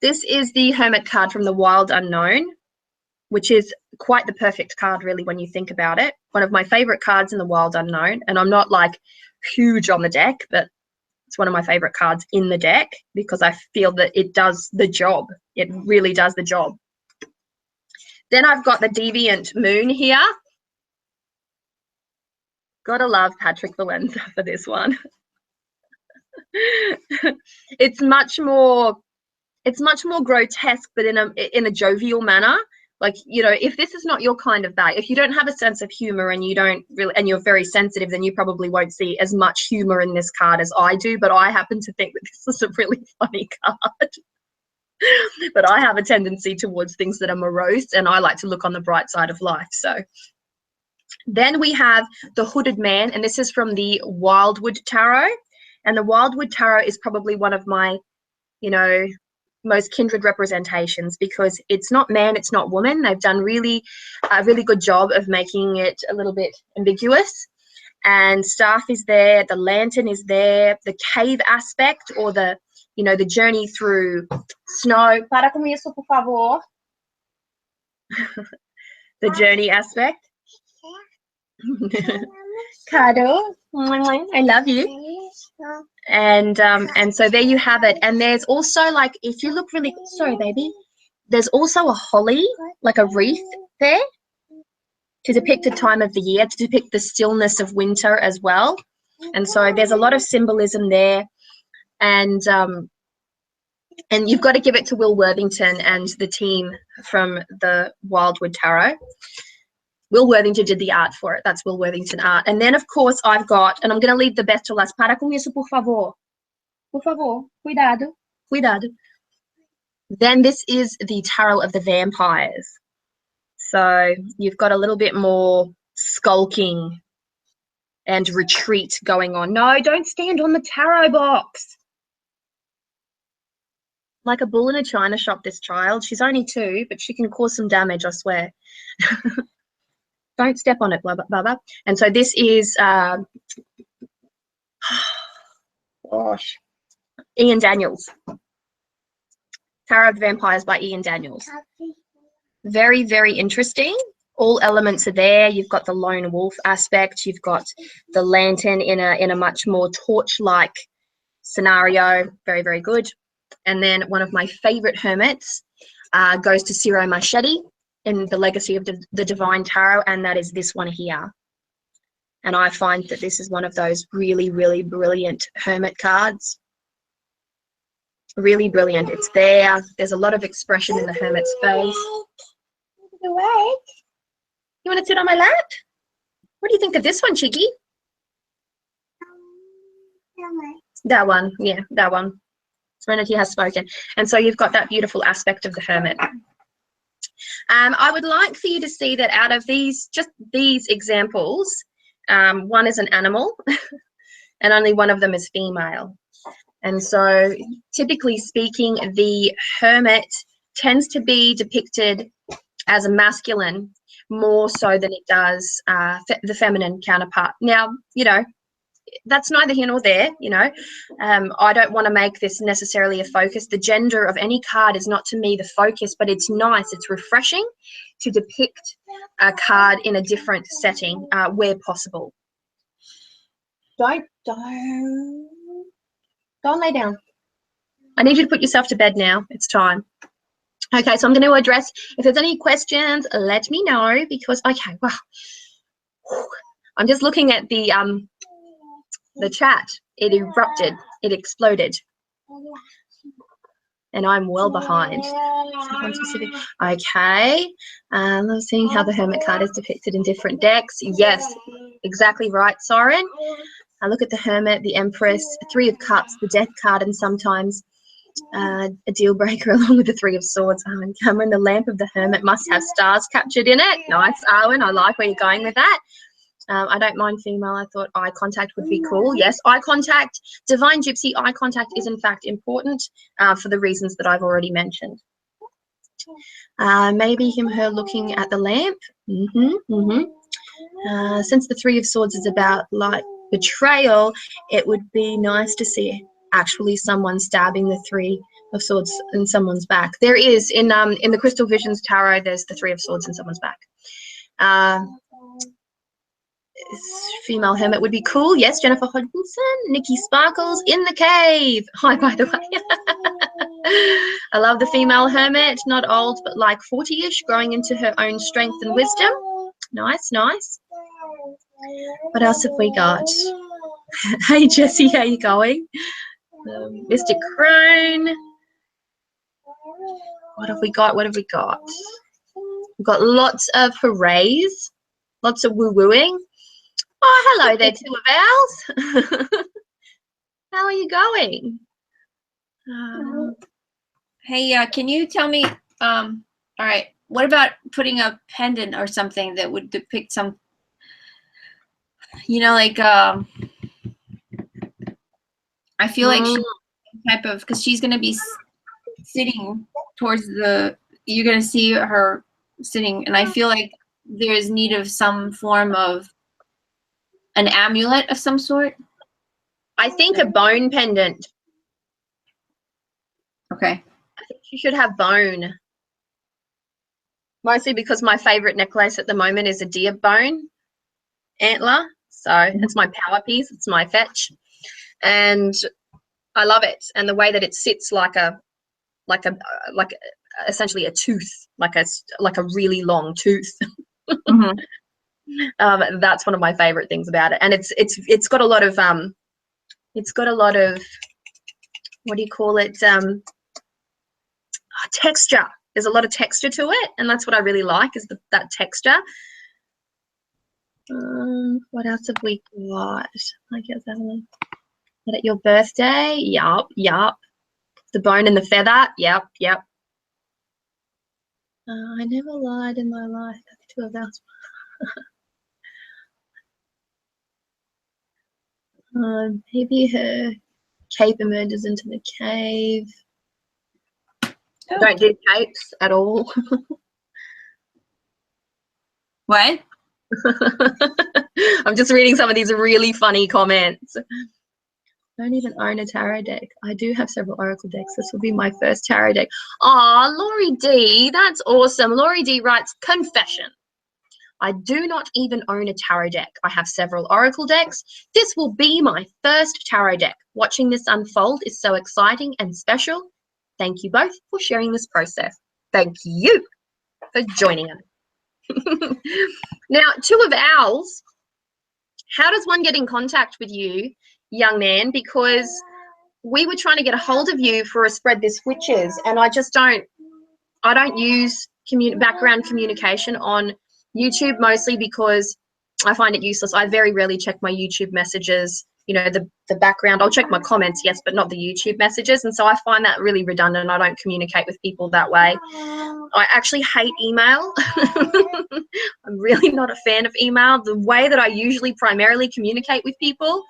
This is the Hermit card from the Wild Unknown, which is quite the perfect card really when you think about it. One of my favorite cards in the Wild Unknown, and I'm not like huge on the deck, but it's one of my favorite cards in the deck because I feel that it does the job. It really does the job. Then I've got the Deviant Moon here. Gotta love Patrick Valenza for this one. It's much more grotesque, but in a jovial manner. Like, you know, if this is not your kind of bag, if you don't have a sense of humor and you're very sensitive, then you probably won't see as much humor in this card as I do. But I happen to think that this is a really funny card. But I have a tendency towards things that are morose, and I like to look on the bright side of life. So then we have the Hooded Man, and this is from the Wildwood Tarot. And the Wildwood Tarot is probably one of my, you know, most kindred representations because it's not man, it's not woman. They've done a really good job of making it a little bit ambiguous. And staff is there, the lantern is there, the cave aspect or the, you know, the journey through snow. Para com isso, por favor. The journey aspect. Kado, I love you. And so there you have it. And there's also, like, if you look really, sorry baby, there's also a holly, like a wreath there to depict a time of the year, to depict the stillness of winter as well. And so there's a lot of symbolism there. And you've got to give it to Will Worthington and the team from the Wildwood Tarot. Will Worthington did the art for it. That's Will Worthington art. And then, of course, I've got, and I'm going to leave the best to last. Para com isso, por favor. Por favor. Cuidado. Cuidado. Then this is the Tarot of the Vampires. So you've got a little bit more skulking and retreat going on. No, don't stand on the tarot box. Like a bull in a china shop, this child. She's only 2, but she can cause some damage, I swear. Don't step on it, Bubba. And so this is, gosh, Ian Daniels. Tarot of the Vampires by Ian Daniels. Very, very interesting. All elements are there. You've got the lone wolf aspect. You've got the lantern in a much more torch-like scenario. Very, very good. And then one of my favorite hermits goes to Ciro Machete. in the legacy of the Divine Tarot, and that is this one here. And I find that this is one of those really, really brilliant Hermit cards. Really brilliant. It's there. There's a lot of expression in the Hermit's face. You want to sit on my lap? What do you think of this one, Cheeky? That one. Yeah, that one. Serenity has spoken. And so you've got that beautiful aspect of the Hermit. I would like for you to see that out of these, just these examples, one is an animal and only one of them is female. And so typically speaking, the Hermit tends to be depicted as a masculine more so than it does the feminine counterpart. Now, you know, that's neither here nor there, you know. I don't want to make this necessarily a focus. The gender of any card is not to me the focus, but it's nice, it's refreshing to depict a card in a different setting where possible. Don't lay down. I need you to put yourself to bed now. It's time. Okay, so I'm going to address, if there's any questions, let me know, because, okay, wow. I'm just looking at the chat. It erupted. It exploded. And I'm well behind. Okay. I'm seeing how the Hermit card is depicted in different decks. Yes, exactly right, Soren. I look at the Hermit, the Empress, Three of Cups, the Death card, and sometimes a deal breaker along with the Three of Swords. And Cameron, the Lamp of the Hermit must have stars captured in it. Nice, Arwen. I like where you're going with that. I don't mind female. I thought eye contact would be cool. Yes, eye contact. Divine Gypsy, eye contact is in fact important for the reasons that I've already mentioned. Maybe her looking at the lamp. Since the Three of Swords is about like betrayal, it would be nice to see actually someone stabbing the Three of Swords in someone's back. There is in the Crystal Visions Tarot. There's the Three of Swords in someone's back. Female Hermit would be cool. Yes, Jennifer Hodgkinson, Nikki Sparkles in the cave. Hi, by the way. I love the female Hermit, not old, but like 40-ish, growing into her own strength and wisdom. Nice, nice. What else have we got? Hey, Jessie, how you going? Mr. Crone. What have we got? What have we got? We've got lots of hoorays, lots of woo-wooing. Oh, hello there, Two of Owls. How are you going? Hey, can you tell me, all right, what about putting a pendant or something that would depict some, you know, like, I feel like she's type of, because she's going to be sitting towards the, you're going to see her sitting, and I feel like there's need of some form of an amulet of some sort. I think a bone pendant. Okay. I think you should have bone. Mostly because my favorite necklace at the moment is a deer bone antler. So it's my power piece. It's my fetch. And I love it. And the way that it sits like essentially a tooth, like a really long tooth. Mm-hmm. That's one of my favorite things about it. And it's got a lot of what do you call it, texture. There's a lot of texture to it, and that's what I really like, is that texture. What else have we got? I guess Avalon. Is that your birthday? Yup. The bone and the feather. Yep. I never lied in my life. Two of those. Maybe her cape emerges into the cave. I don't do capes at all. What? I'm just reading some of these really funny comments. I don't even own a tarot deck. I do have several oracle decks. This will be my first tarot deck. Aw, Laurie D, that's awesome. Laurie D writes, confession. I do not even own a tarot deck. I have several oracle decks. This will be my first tarot deck. Watching this unfold is so exciting and special. Thank you both for sharing this process. Thank you. for joining us. Now, Two of Owls, how does one get in contact with you, young man? Because we were trying to get a hold of you for a Spread This Witches, and I don't use background communication on YouTube, mostly because I find it useless. I very rarely check my YouTube messages, you know, the background. I'll check my comments, yes, but not the YouTube messages. And so I find that really redundant. I don't communicate with people that way. I actually hate email. I'm really not a fan of email. The way that I usually primarily communicate with people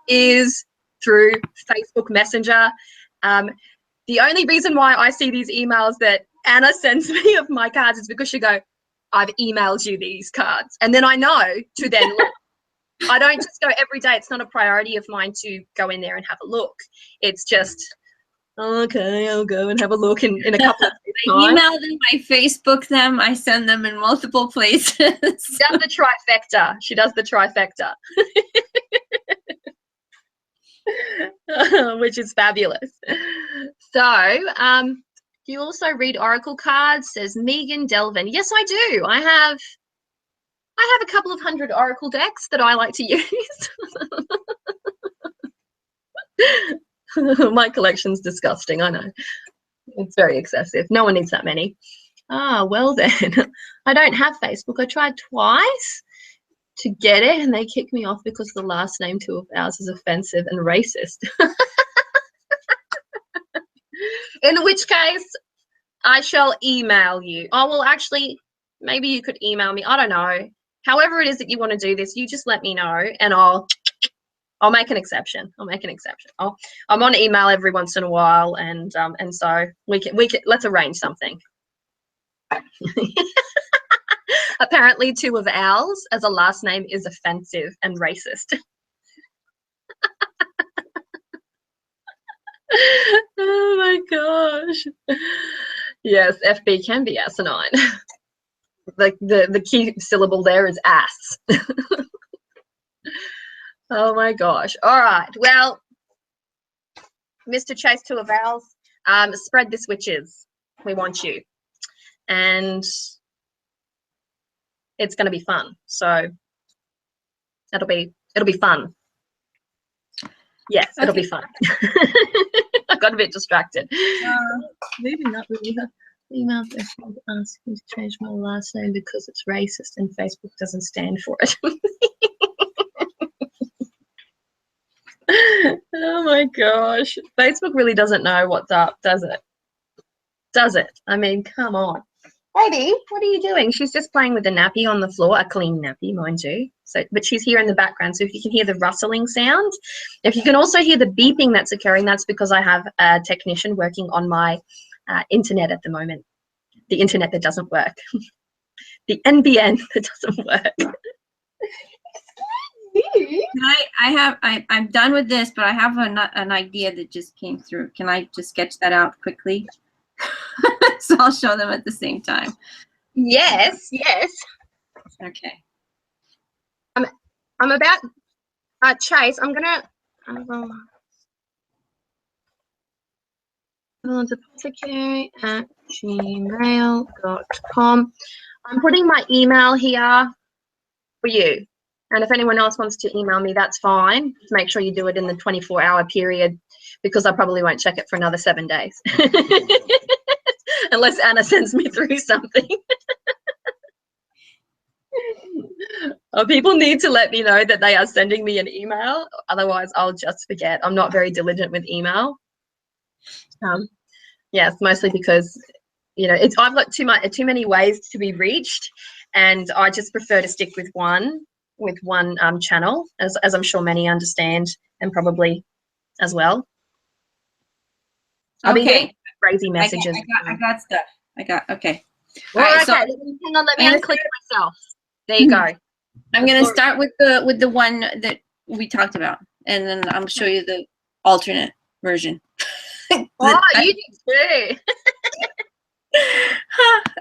is through Facebook Messenger. The only reason why I see these emails that Anna sends me of my cards is because she go, I've emailed you these cards. And then I know to then look. I don't just go every day. It's not a priority of mine to go in there and have a look. It's just, okay, I'll go and have a look in a couple of days' time. I email them, I Facebook them, I send them in multiple places. She does the trifecta. She does the trifecta. Which is fabulous. So, do you also read oracle cards? Says Megan Delvin. Yes, I do. I have a couple of 100 oracle decks that I like to use. My collection's disgusting, I know. It's very excessive. No one needs that many. Ah, well then. I don't have Facebook. I tried twice to get it and they kicked me off because the last name Two of Owls is offensive and racist. In which case, I shall email you. Oh, well, actually, maybe you could email me. I don't know. However it is that you want to do this, you just let me know and I'll make an exception. I'll make an exception. I'm on email every once in a while and so we can let's arrange something. Apparently Two of Owls as a last name is offensive and racist. Oh my gosh. Yes, FB can be asinine. The key syllable there is ass. Oh my gosh. All right. Well, Mr. Chase Two of Owls, Spread This Witches. We want you. And it's going to be fun. So it'll be fun. Yes, okay. It'll be fun. I got a bit distracted. Maybe not really. Email Facebook asking to change my last name because it's racist and Facebook doesn't stand for it. Oh my gosh. Facebook really doesn't know what's up, does it? Does it? I mean, come on. Baby, what are you doing? She's just playing with the nappy on the floor, a clean nappy, mind you. So, but she's here in the background, so if you can hear the rustling sound, if you can also hear the beeping that's occurring, that's because I have a technician working on my internet at the moment. The internet that doesn't work. The NBN that doesn't work. I'm done with this, but I have an idea that just came through. Can I just sketch that out quickly? So I'll show them at the same time. Yes, yes. Okay. I'm about Chase. I'm gonna apothecary@gmail.com. I'm putting my email here for you. And if anyone else wants to email me, that's fine. Just make sure you do it in the 24-hour period because I probably won't check it for another 7 days. Unless Anna sends me through something. People need to let me know that they are sending me an email. Otherwise, I'll just forget. I'm not very diligent with email. Yes, mostly because, you know, I've got too many ways to be reached, and I just prefer to stick with one channel, as I'm sure many understand, and probably as well. I've been getting crazy messages. I got stuff. Okay. All right, so hang on, let me unclick myself. There you go. I'm going to start with the one that we talked about, and then I'm show you the alternate version. Oh, you did too.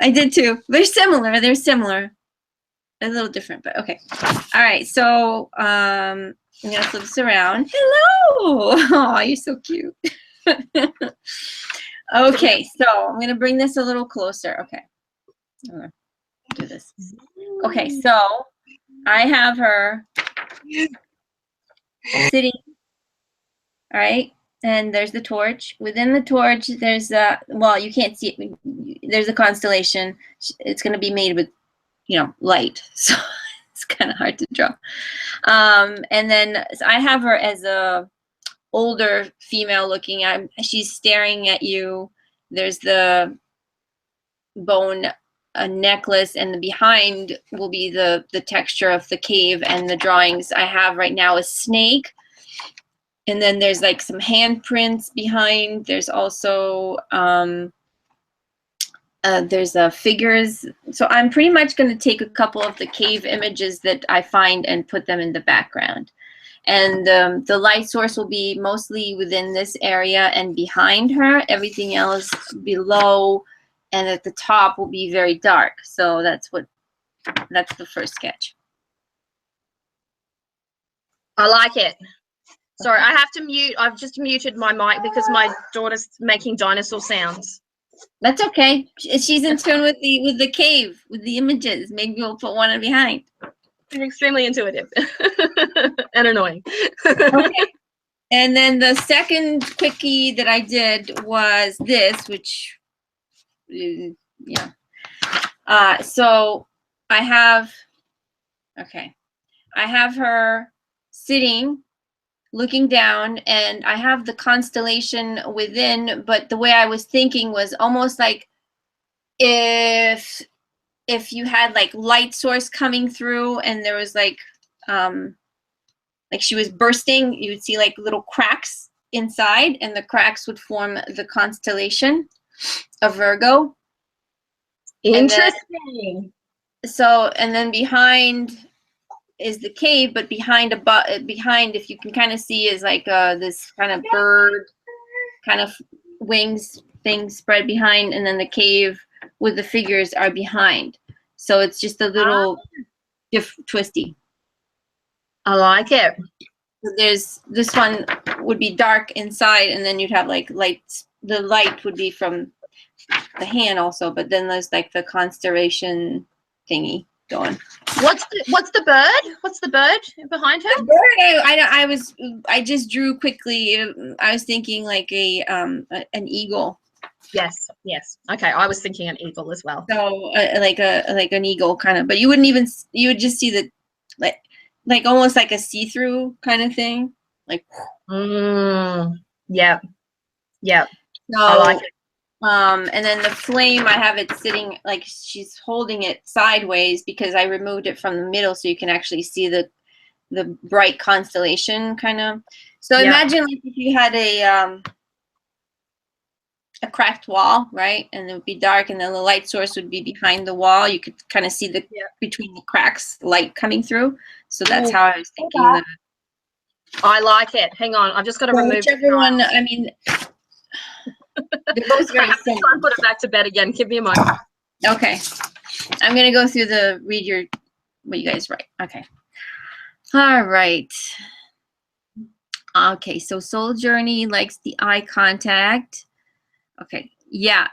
I did too. They're similar. They're similar. A little different, but okay. All right, so I'm gonna flip this around. Hello. Oh, you're so cute. Okay, so I'm gonna bring this a little closer. Okay. I'm gonna do this. Okay, so I have her sitting, all right, and there's the torch. Within the torch, there's a, well, you can't see it. There's a constellation. It's going to be made with, light, so it's kind of hard to draw. And then so I have her as a older female looking at. She's staring at you. There's the bone a necklace, and the behind will be the texture of the cave, and the drawings I have right now is snake, and then there's like some handprints behind. There's also there's figures. So I'm pretty much going to take a couple of the cave images that I find and put them in the background, and the light source will be mostly within this area and behind her. Everything else below and at the top will be very dark. So that's the first sketch. I like it. Sorry, I have to mute. I've just muted my mic because my daughter's making dinosaur sounds. That's okay. She's in tune with the cave, with the images. Maybe we'll put one in behind. She's extremely intuitive and annoying. Okay. And then the second quickie that I did was this, which, yeah. So I have her sitting, looking down, and I have the constellation within, but the way I was thinking was almost like if you had like light source coming through and there was like she was bursting, you would see like little cracks inside, and the cracks would form the constellation of Virgo. Interesting. And then behind is the cave, but behind, if you can kind of see, is like this kind of bird kind of wings thing spread behind, and then the cave with the figures are behind. So it's just a little twisty. I like it. There's this one would be dark inside, and then you'd have like lights. The light would be from the hand also, but then there's like the constellation thingy going. What's the bird? What's the bird behind her? The bird, I just drew quickly. I was thinking like an eagle. Yes. Okay, I was thinking an eagle as well. So like an eagle kind of, but you would just see the like almost like a see-through kind of thing. Like yeah. So, I like it. And then the flame, I have it sitting like she's holding it sideways because I removed it from the middle so you can actually see the bright constellation kind of. So imagine like if you had a cracked wall, right? And it would be dark, and then the light source would be behind the wall. You could kind of see between the cracks, light coming through. So that's how I was thinking that. I like it. Hang on, I've just got to remove whichever one. I mean, they're both very similar. I'll put it back to bed again. Give me a moment. Okay, I'm gonna go through what you guys write. Okay. All right. Okay, so Soul Journey likes the eye contact. Okay, yeah.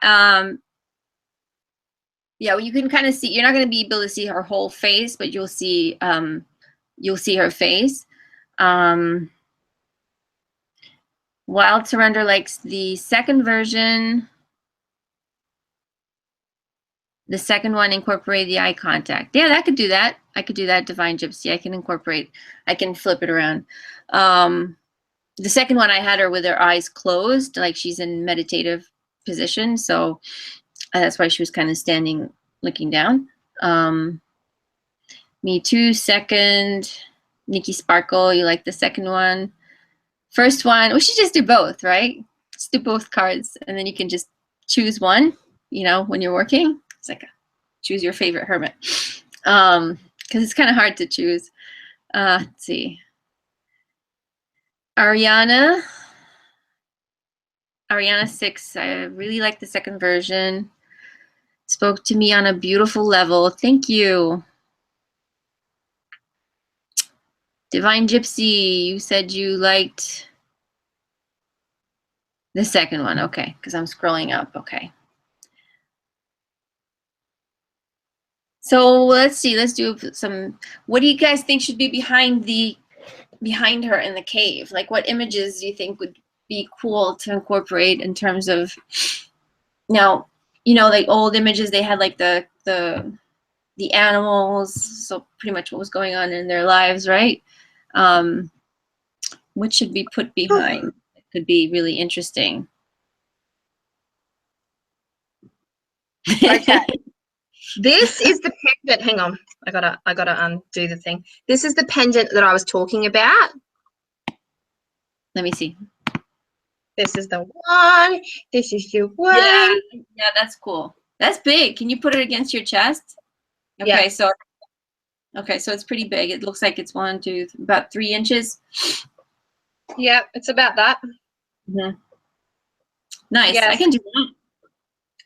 Yeah, well, you can kind of see, you're not going to be able to see her whole face, but you'll see her face. Wild Surrender likes the second version. The second one incorporated the eye contact. Yeah, that could do that. I could do that, Divine Gypsy. I can flip it around. The second one, I had her with her eyes closed, like she's in meditative position. So that's why she was kind of standing, looking down. Me Too, second. Nikki Sparkle, you like the second one. First one, we should just do both, right? Just do both cards, and then you can just choose one, when you're working. It's like choose your favorite hermit. Because it's kind of hard to choose. Let's see. Ariana 6, I really like the second version. Spoke to me on a beautiful level. Thank you. Divine Gypsy, you said you liked the second one. Okay, because I'm scrolling up. Okay. So let's see. Let's do some. What do you guys think should be behind her in the cave? Like, what images do you think would be cool to incorporate in terms of? Now, like old images, they had like the animals, so pretty much what was going on in their lives, right? What should be put behind? It could be really interesting. Okay. This is the pendant. Hang on. I gotta undo the thing. This is the pendant that I was talking about. Let me see. This is the one. This is your one. Yeah, that's cool. That's big. Can you put it against your chest? Okay, yeah. so it's pretty big. It looks like it's about 3 inches. Yeah, it's about that. Mm-hmm. Nice. Yes. I can do that.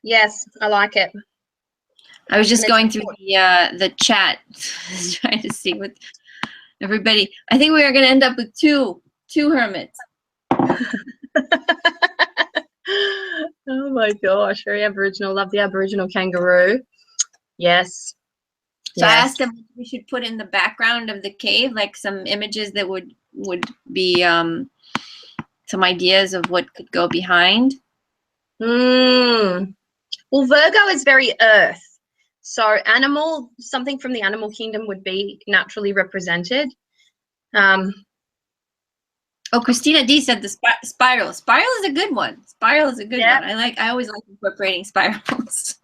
Yes, I like it. I was just going through the chat, trying to see what everybody. I think we are going to end up with two hermits. Oh my gosh, very Aboriginal. Love the Aboriginal kangaroo. Yes. So I asked them if we should put in the background of the cave, like some images that would be some ideas of what could go behind. Well, Virgo is very earth. So something from the animal kingdom would be naturally represented. Oh, Christina D said the spiral. Spiral is a good one. Spiral is a good one. I always like incorporating spirals.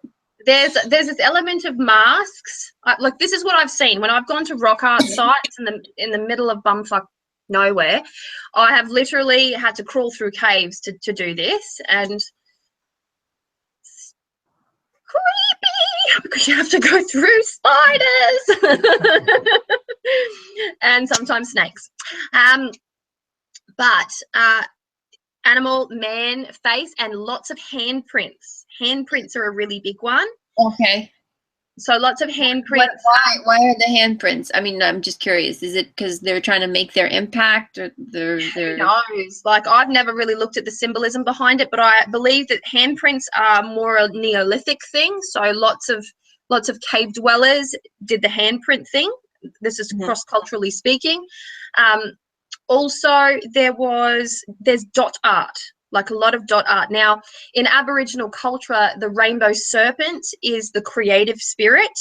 There's this element of masks. Look, this is what I've seen when I've gone to rock art sites in the middle of bumfuck nowhere. I have literally had to crawl through caves to do this, and creepy because you have to go through spiders and sometimes snakes. But animal, man, face, and lots of handprints. Handprints are a really big one. Okay. So lots of handprints. Why are the handprints? I mean, I'm just curious. Is it because they're trying to make their impact, or they're? Who knows? Like, I've never really looked at the symbolism behind it, but I believe that handprints are more a Neolithic thing. So lots of cave dwellers did the handprint thing. This is cross-culturally speaking. Also, there's dot art, like a lot of dot art. Now, in Aboriginal culture, the rainbow serpent is the creative spirit,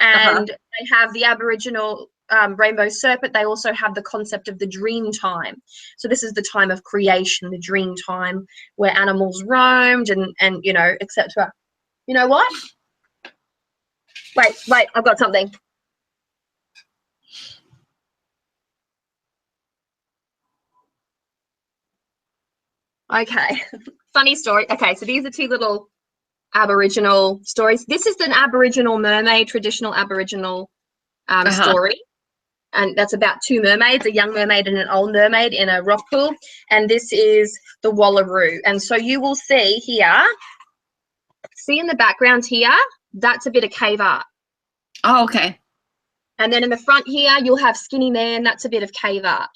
and they have the Aboriginal rainbow serpent. They also have the concept of the dream time. So this is the time of creation, the dream time where animals roamed and etc. You know what? Wait, I've got something. Okay, funny story. Okay, so these are 2 little Aboriginal stories. This is an Aboriginal mermaid, traditional Aboriginal story. And that's about 2 mermaids, a young mermaid and an old mermaid in a rock pool. And this is the Wallaroo. And so you will see here, in the background here, that's a bit of cave art. Oh, okay. And then in the front here, you'll have Skinny Man. That's a bit of cave art.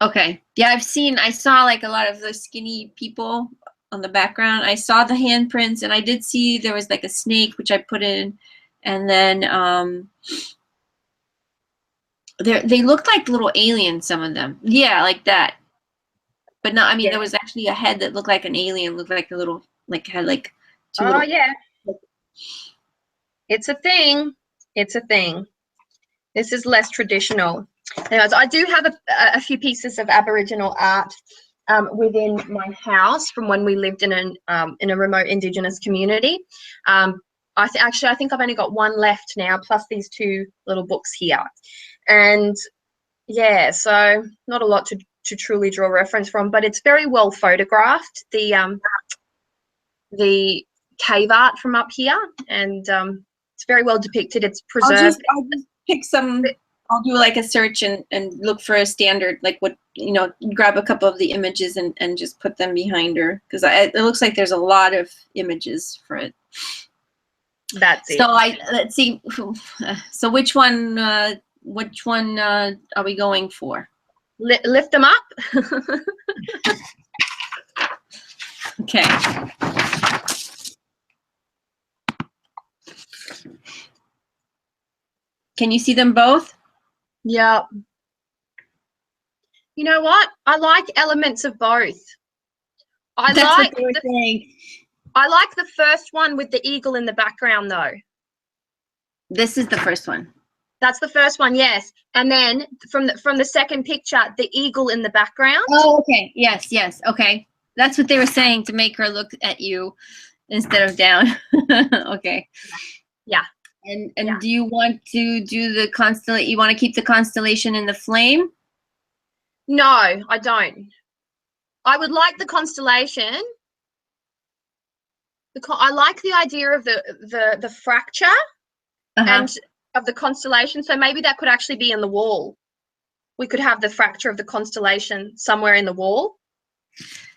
Okay. Yeah, I saw like a lot of the skinny people on the background. I saw the handprints, and I did see there was like a snake, which I put in. And then they looked like little aliens, some of them. Yeah, like that. But no, I mean, there was actually a head that looked like an alien, looked like a little, like had like 2 little. Yeah. It's a thing. It's a thing. This is less traditional. Anyways, I do have a few pieces of Aboriginal art within my house from when we lived in a remote Indigenous community. I think I've only got 1 left now, plus these 2 little books here. And yeah, so not a lot to truly draw reference from, but it's very well photographed, the cave art from up here, and it's very well depicted. It's preserved. I'll just pick some. I'll do like a search and look for a standard, like what, grab a couple of the images and just put them behind her, because it looks like there's a lot of images for it. That's it. So let's see. So which one are we going for? Lift them up. Okay. Can you see them both? Yeah. You know what? I like elements of both. That's what they were saying. I like the first one with the eagle in the background, though. This is the first one. That's the first one, yes. And then from the second picture, the eagle in the background. Oh, okay. Yes, yes. Okay. That's what they were saying, to make her look at you instead of down. Okay. Yeah. And do you want to do the constellation? You want to keep the constellation in the flame? No, I don't. I would like the constellation. I like the idea of the fracture and of the constellation. So maybe that could actually be in the wall. We could have the fracture of the constellation somewhere in the wall.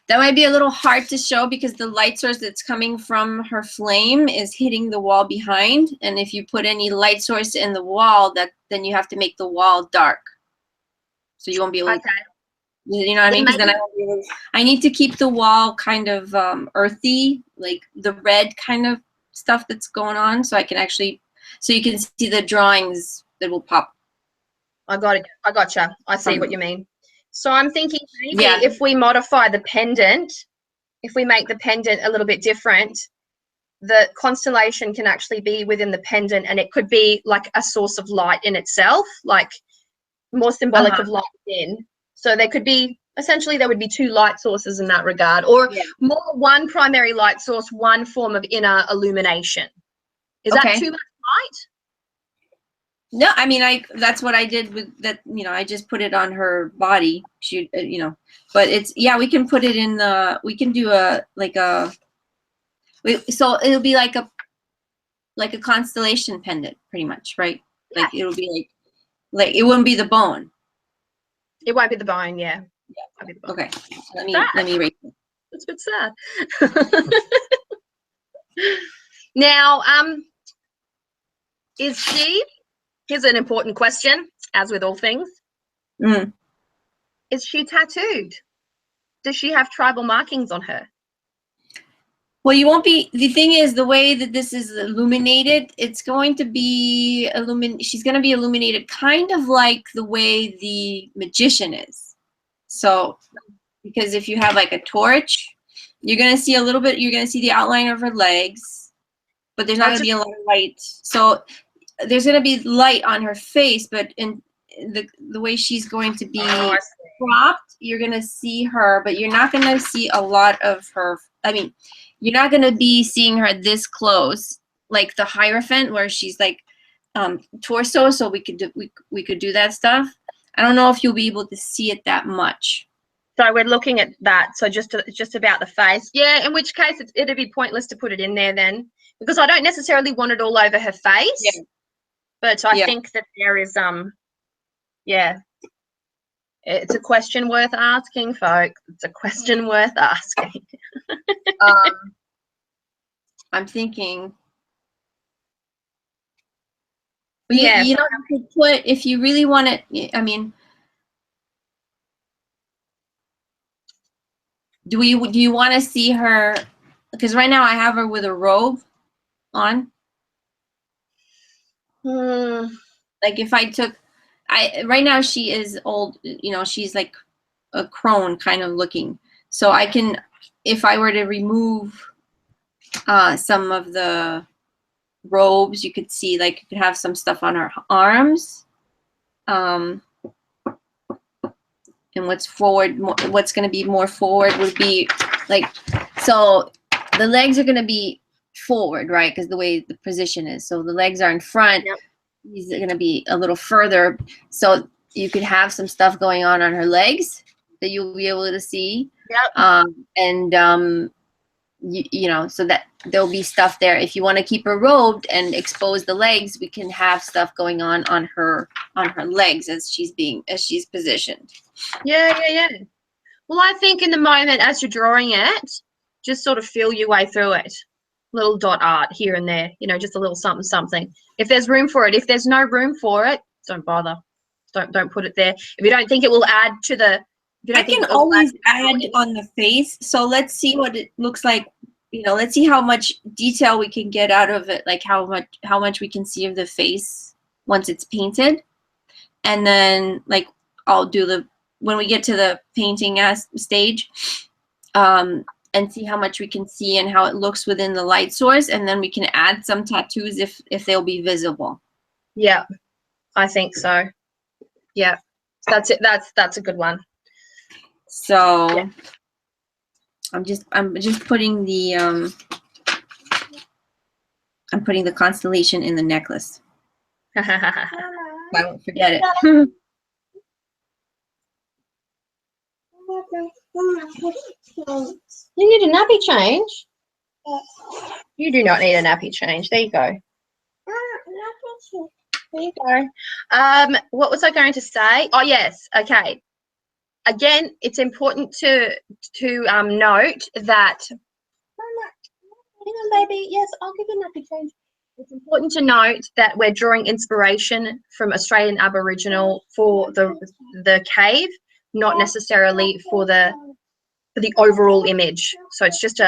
That might be a little hard to show because the light source that's coming from her flame is hitting the wall behind. And if you put any light source in the wall, then you have to make the wall dark. So you won't be able to, you know what I mean? Because then I need to keep the wall kind of earthy, like the red kind of stuff that's going on, so I can actually, so you can see the drawings that will pop. I got it. I gotcha. I see what you mean. So I'm thinking maybe if we modify the pendant, if we make the pendant a little bit different, the constellation can actually be within the pendant, and it could be like a source of light in itself, like more symbolic of light in. So there could be, essentially there would be two light sources in that regard, or more one primary light source, one form of inner illumination. Is that too much light? No, I mean, that's what I did with that, you know, I just put it on her body. She, you know, but it's, we can put it in the, we can do so it'll be like a constellation pendant, pretty much, right? Yeah. Like it'll be like it wouldn't be the bone. It won't be the bone, yeah. Be the bone. Okay, let me erase it. That's a bit sad. Now, is she? Here's an important question, as with all things. Is she tattooed? Does she have tribal markings on her? Well, you won't be, the thing is, the way that this is illuminated, it's going to be she's going to be illuminated kind of like the way the magician is. So, because if you have like a torch, you're going to see a little bit, you're going to see the outline of her legs, but there's not going to be a lot of light. So there's going to be light on her face, but in the way she's going to be cropped, you're going to see her, but you're not going to see a lot of her. I mean, you're not going to be seeing her this close, like the Hierophant, where she's like torso. So we could do that stuff. I don't know if you'll be able to see it that much. So we're looking at that. So just about the face. Yeah, in which case it'd be pointless to put it in there then, because I don't necessarily want it all over her face. Yeah. But I think that there is it's a question worth asking, folks. It's a question worth asking. I'm thinking. You know, you could put, if you really want it, I mean, do you want to see her? Because right now I have her with a robe on. Like if I took, right now she is old, you know, she's like a crone kind of looking. So I can, if I were to remove some of the robes, you could see, like, you could have some stuff on her arms. And what's going to be more forward would be like, so the legs are going to be forward, right? Because the way the position is. So the legs are in front. Yep. These are going to be a little further. So you could have some stuff going on her legs that you'll be able to see. Yep. You know, so that there'll be stuff there. If you want to keep her robed and expose the legs, we can have stuff going on her legs as she's positioned. Yeah. Well, I think in the moment as you're drawing it, just sort of feel your way through it. Little dot art here and there, you know, just a little something. If there's room for it, if there's no room for it, don't bother. Don't put it there. If you don't think it will add to the, I can always add on the face. So let's see what it looks like. You know, let's see how much detail we can get out of it. Like how much we can see of the face. once it's painted. And then like I'll do when we get to the painting stage, and see how much we can see and how it looks within the light source. And then we can add some tattoos if they'll be visible. Yeah, I think so. Yeah, that's it. That's a good one. So yeah. I'm just putting the I'm putting the constellation in the necklace. I won't forget it. You need a nappy change? You do not need a nappy change. There you go. There you go. What was I going to say? Oh, yes. Okay. Again, it's important to note that. Hang on, baby. Yes, I'll give you a nappy change. It's important to note that we're drawing inspiration from Australian Aboriginal for the cave, not necessarily for the overall image. So it's just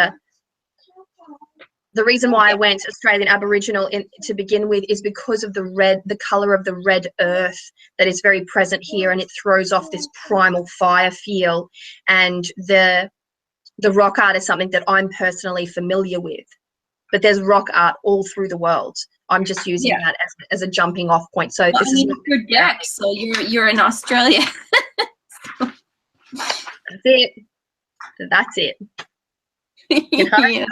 the reason why I went Australian Aboriginal to begin with is because of the color of the red earth that is very present here, and it throws off this primal fire feel. And the rock art is something that I'm personally familiar with, but there's rock art all through the world. I'm just using that as a jumping off point. So this is your deck. So you're in Australia. That's it. That's it. You know? Yeah.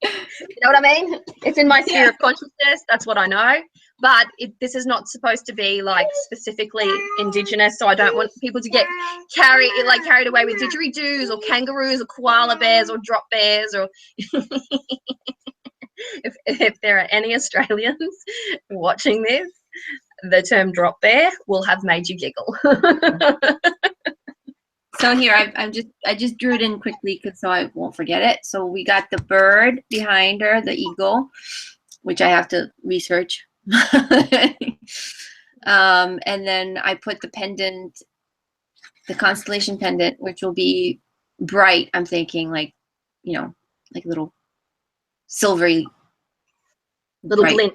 You know what I mean? It's in my sphere of consciousness. That's what I know. But this is not supposed to be like specifically Indigenous. So I don't want people to get carried away with didgeridoos or kangaroos or koala bears or drop bears or. If there are any Australians watching this, the term drop bear will have made you giggle. So here I just drew it in quickly so I won't forget it. So we got the bird behind her, the eagle, which I have to research. And then I put the pendant, the constellation pendant, which will be bright. I'm thinking like little silvery, little glint.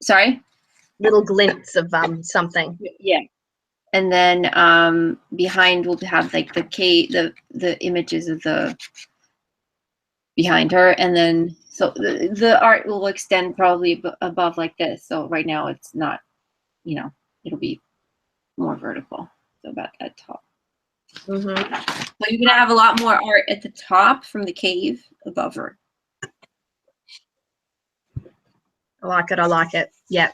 Sorry? Little glints of something. Yeah. And then behind we'll have like the images of the behind her, and then so the art will extend probably above like this. So right now it's not, it'll be more vertical. So about that top. Mm-hmm. So you're gonna have a lot more art at the top from the cave above her. I like it. I like it. Yeah.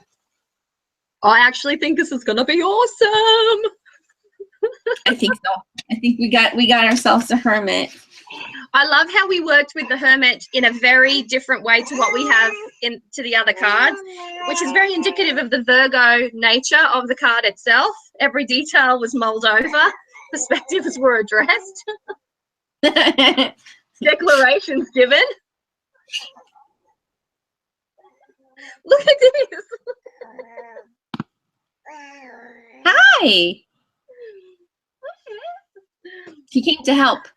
I actually think this is gonna be awesome. I think so. I think we got ourselves a hermit. I love how we worked with the hermit in a very different way to what we have to the other cards, which is very indicative of the Virgo nature of the card itself. Every detail was mulled over. Perspectives were addressed. Declarations given. Look at this. Hi. She came to help.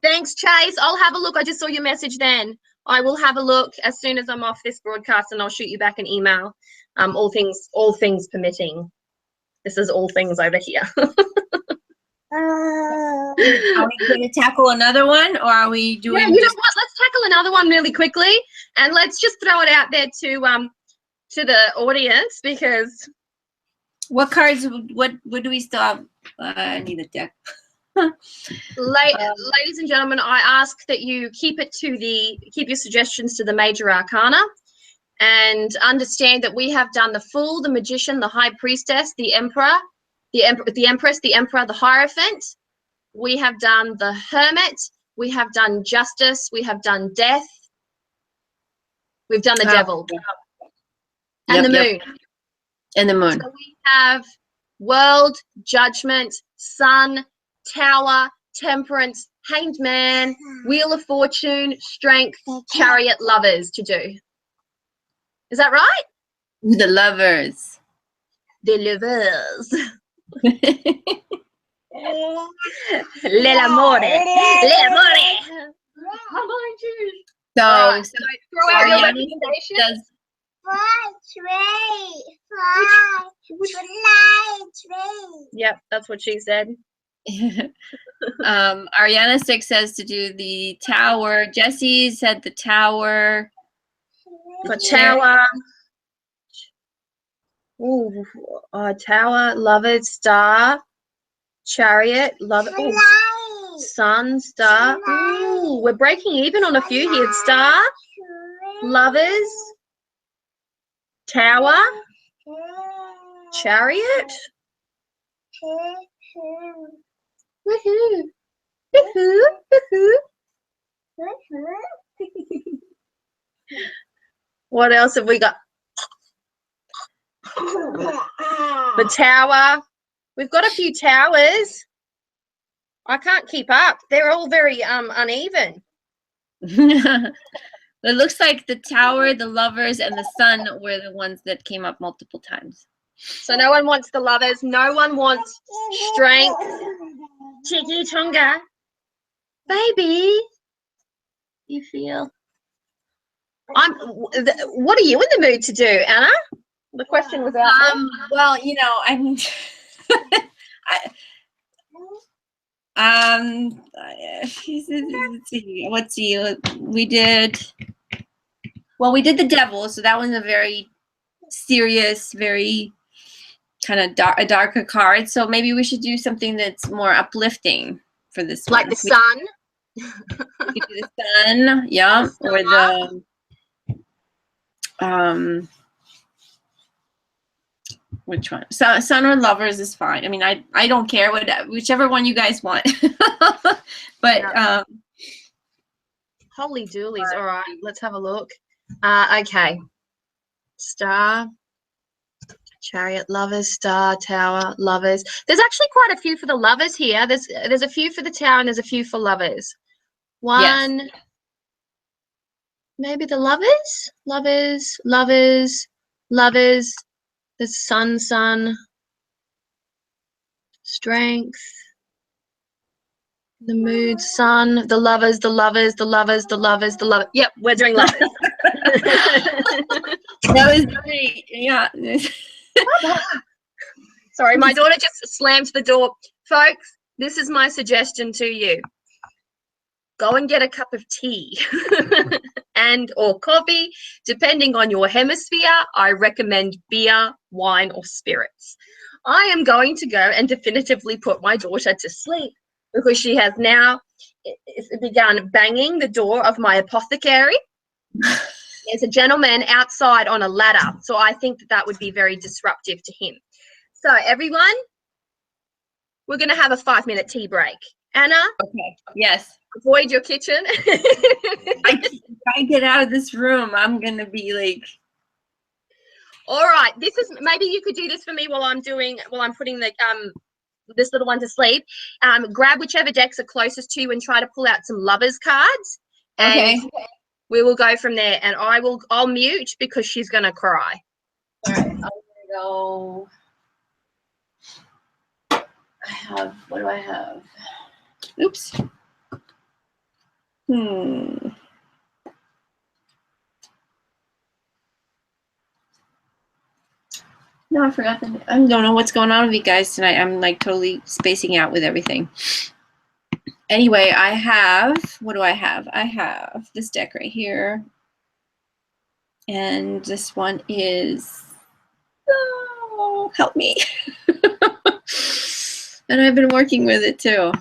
Thanks, Chase. I'll have a look. I just saw your message then. I will have a look as soon as I'm off this broadcast, and I'll shoot you back an email. All things permitting. This is all things over here. Are we going to tackle another one, or are we doing? Yeah, you know what? Let's tackle another one really quickly, and let's just throw it out there to the audience, because. What cards? What do we still have? I need a deck. Ladies and gentlemen, I ask that you keep your suggestions to the major arcana, and understand that we have done the Fool, the Magician, the High Priestess, the Emperor, the Empress, the Emperor, the Hierophant. We have done the Hermit. We have done Justice. We have done Death. We've done the Devil, and the Moon. And the Moon. So we have World, Judgment, Sun, Tower, Temperance, Hanged Man, Wheel of Fortune, Strength, Chariot, Lovers to do. Is that right? The Lovers. The Lovers. L'amore. L'amore. So throw out your recommendation. Yep, that's what she said. Ariana 6 says to do the tower. Jessie said the tower. The tower. Ooh, tower, lovers, star, chariot, lover, sun, star. Ooh, we're breaking even on a few here. Star, lovers, tower, chariot. Woohoo! Woohoo! Woohoo! What else have we got? The tower. We've got a few towers. I can't keep up. They're all very uneven. It looks like the tower, the lovers, and the sun were the ones that came up multiple times. So no one wants the lovers. No one wants strength. Chiki Tonga. Baby. You feel? What are you in the mood to do, Anna? The question was out. Well, you know, I mean, let's see. We did the devil, so that one's a very serious, very kind of a darker card. So maybe we should do something that's more uplifting for this one. Like the sun. We could do the sun, yeah, or the which one? So, sun or lovers is fine. I mean, I don't care, whichever one you guys want. But yeah. Holy doolies! All right, let's have a look. Okay, star, chariot, lovers, star, tower, lovers. There's actually quite a few for the lovers here. There's a few for the tower and there's a few for lovers. One, yes. Maybe the lovers, lovers, lovers, lovers. The sun, strength, the mood, sun, the lovers, the lovers, the lovers, the lovers, the lovers. Yep, we're doing lovers. That was great. Yeah. Sorry, my daughter just slammed the door. Folks, this is my suggestion to you. Go and get a cup of tea and or coffee. Depending on your hemisphere, I recommend beer, wine, or spirits. I am going to go and definitively put my daughter to sleep because she has now begun banging the door of my apothecary. There's a gentleman outside on a ladder, so I think that would be very disruptive to him. So everyone, we're going to have a 5-minute tea break. Anna? Okay. Yes. Avoid your kitchen. If I get out of this room, I'm going to be like... All right. Maybe you could do this for me while I'm putting the this little one to sleep. Grab whichever decks are closest to you and try to pull out some lovers cards. Okay. And we will go from there. And I'll mute because she's going to cry. All right. I'm going to go... what do I have? Oops. No, I forgot I don't know what's going on with you guys tonight. I'm like totally spacing out with everything. Anyway, what do I have? I have this deck right here. And this one is, oh, help me. And I've been working with it too.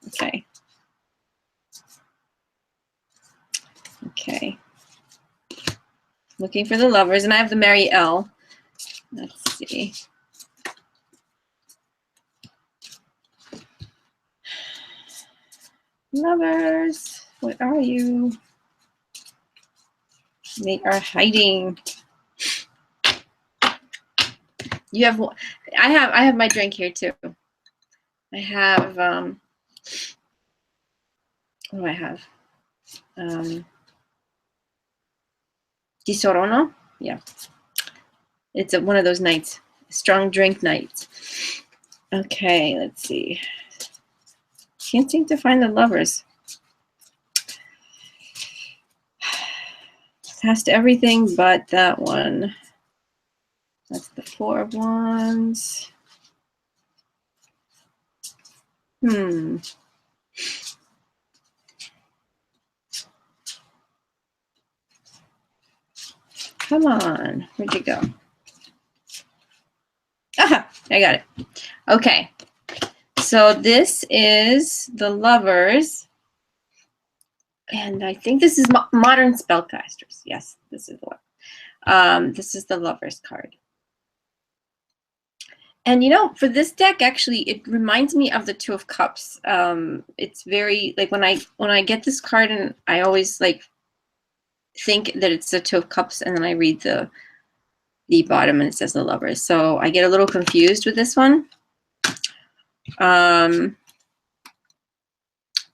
Okay. Okay. Looking for the lovers, and I have the Mary L. Let's see. Lovers, what are you? They are hiding. You have, I have my drink here too. I have, what do I have? Di Sorono? Yeah. It's one of those nights, strong drink nights. Okay, let's see. Can't seem to find the lovers. has to everything but that one. That's the Four of Wands. Come on, where'd you go? Aha, I got it. Okay, so this is the Lovers. And I think this is Modern Spellcasters. Yes, this is the one. This is the Lovers card. And you know, for this deck, actually, it reminds me of the Two of Cups. It's very like when I get this card, and I always like think that it's the Two of Cups, and then I read the bottom and it says the Lovers. So I get a little confused with this one.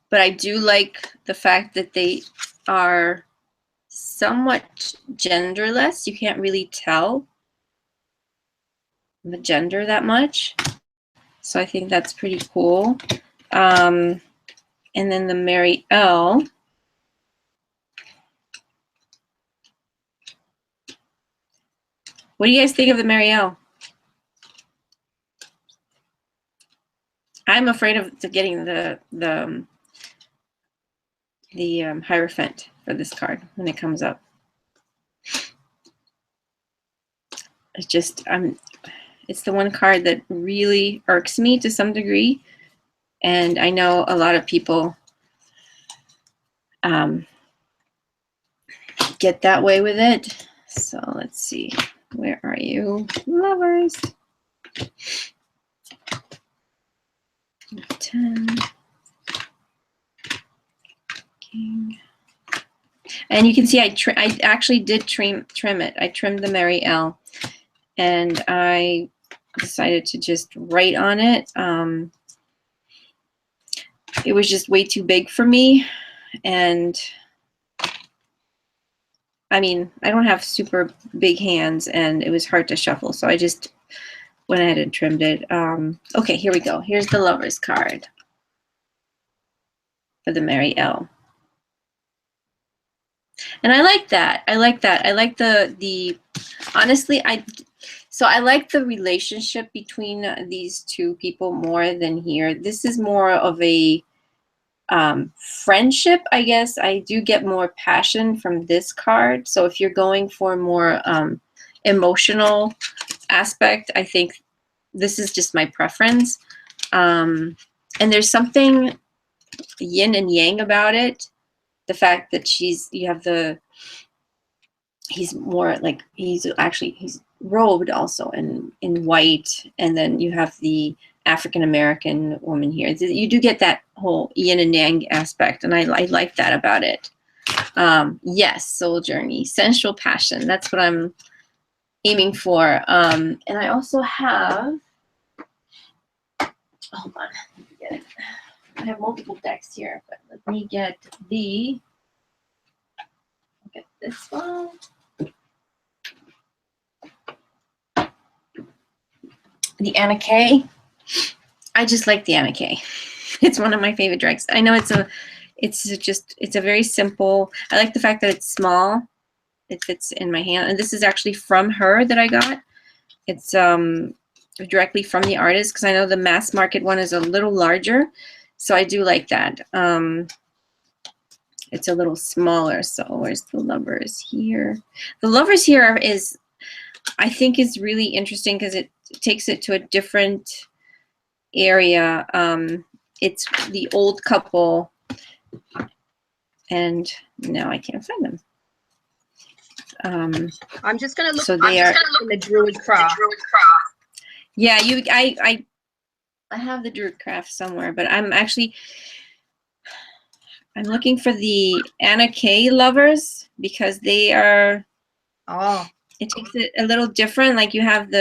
But I do like the fact that they are somewhat genderless. You can't really tell the gender that much. So I think that's pretty cool. And then the Mary L. What do you guys think of the Mary L? I'm afraid of getting the Hierophant for this card when it comes up. It's just it's the one card that really irks me to some degree, and I know a lot of people get that way with it. So let's see, where are you, Lovers? 10. King. And you can see I actually did trim it. I trimmed the Mary L, and I decided to just write on it. It was just way too big for me, and I mean, I don't have super big hands, and it was hard to shuffle, so I just went ahead and trimmed it. Okay, here we go. Here's the Lovers card for the Mary L. And I like that. I like that. I like the honestly, I like the relationship between these two people more than here. This is more of a friendship, I guess. I do get more passion from this card. So if you're going for a more emotional aspect, I think this is just my preference. And there's something yin and yang about it. The fact that he's more like, he's robed also in white, and then you have the African-American woman here. You do get that whole yin and yang aspect, and I like that about it. Yes, soul journey, sensual passion. That's what I'm aiming for. And I also have, hold on, let me get it. I have multiple decks here, but let me get this one. The Anna K. I just like the Anna K. It's one of my favorite decks. I know it's a very simple. I like the fact that it's small. It fits in my hand, and this is actually from her that I got. It's directly from the artist, because I know the mass market one is a little larger. So I do like that. It's a little smaller. So where's the Lovers here? The Lovers here I think is really interesting because it takes it to a different area. It's the old couple, and now I can't find them. I'm just going to look. So they are in the Druid Craft. Yeah, I have the Druid Craft somewhere, but I'm looking for the Anna K Lovers, because they are. Oh. It takes it a little different. Like you have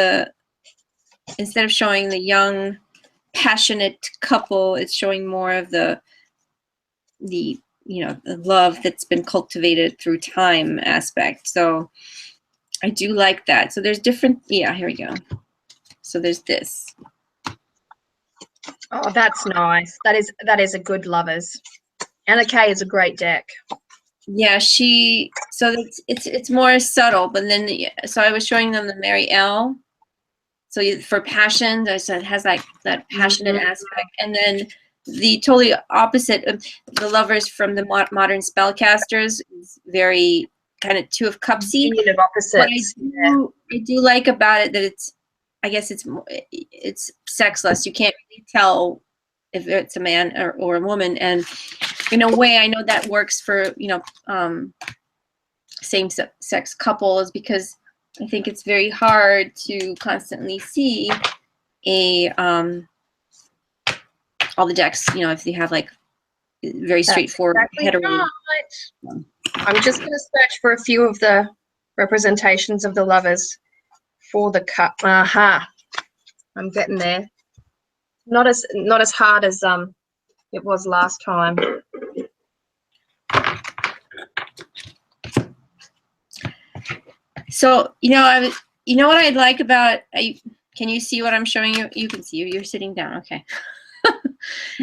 instead of showing the young, passionate couple, it's showing more of the love that's been cultivated through time aspect. So I do like that. So there's different. Yeah, here we go. So there's this. Oh, that's nice. That is a good Lovers. Anna K is a great deck. Yeah, so it's more subtle, but then so I was showing them the Mary L. So for passion, I said it has like that passionate aspect, and then the totally opposite of the Lovers from the modern spellcasters is very kind of Two of Cupsy. Union of opposites. What I do like about it that it's sexless. You can't really tell if it's a man or a woman, and in a way, I know that works for same-sex couples, because I think it's very hard to constantly see all the decks, if they have like very straightforward Exactly right. I'm just going to search for a few of the representations of the Lovers for the cup. Aha. I'm getting there. Not as hard as it was last time. So, what I'd like about, can you see what I'm showing you? You can see, you're sitting down. Okay.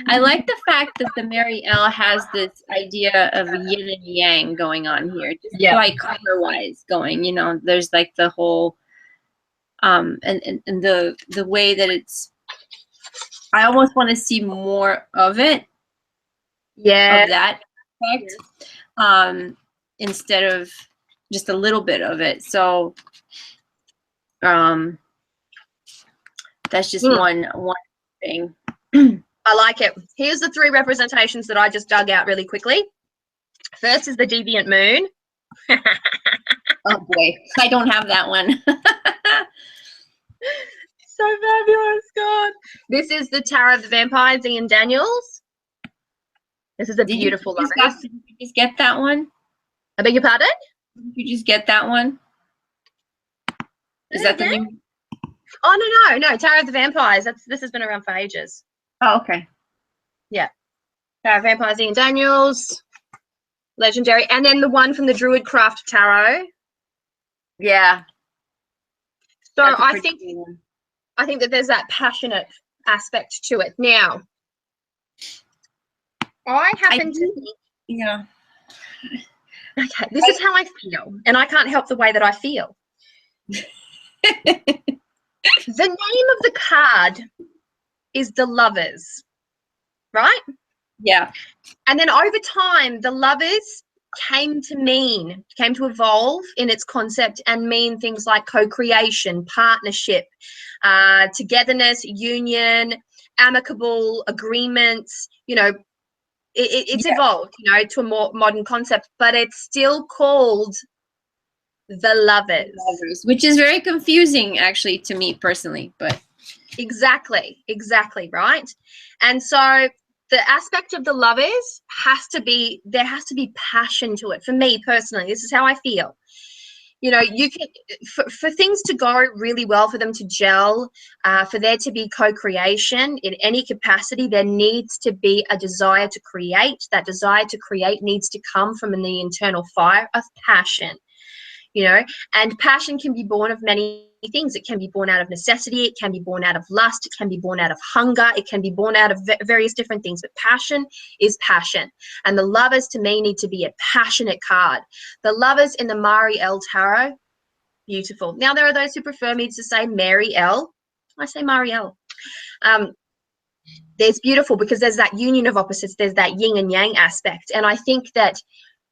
I like the fact that the Mary L has this idea of yin and yang going on here, just like color-wise going, there's like the whole, and the way that I almost want to see more of it. Yeah. Of that effect, instead of just a little bit of it. So, that's just one thing. I like it. Here's the 3 representations that I just dug out really quickly. First is the Deviant Moon. Oh boy, I don't have that one. So fabulous, God. This is the Tarot of the Vampire, Ian Daniels. This is a beautiful one. Did you just get that one? I beg your pardon? Did you just get that one? Is that the new? Oh, no. Tarot of the Vampires. This has been around for ages. Oh, okay. Yeah. Tarot of Vampires, Ian Daniels. Legendary. And then the one from the Druidcraft Tarot. Yeah. So I think that there's that passionate aspect to it. Now, I happen to think. Yeah. Okay, this is how I feel, and I can't help the way that I feel. The name of the card is the Lovers, right? Yeah. And then over time, the Lovers came to evolve in its concept and mean things like co-creation, partnership, togetherness, union, amicable agreements. It's evolved, to a more modern concept, but it's still called the Lovers, which is very confusing, actually, to me personally. But exactly, right. And so the aspect of the Lovers there has to be passion to it. For me personally, this is how I feel. You can, for things to go really well, for them to gel, for there to be co-creation in any capacity, there needs to be a desire to create. That desire to create needs to come from the internal fire of passion, and passion can be born of many things. It can be born out of necessity. It can be born out of lust. It can be born out of hunger. It can be born out of various different things, but passion is passion. And the Lovers, to me, need to be a passionate card. The Lovers in the Mari L Tarot, beautiful. Now, there are those who prefer me to say Mary L. I say Mari L. There's beautiful, because there's that union of opposites. There's that yin and yang aspect. And I think that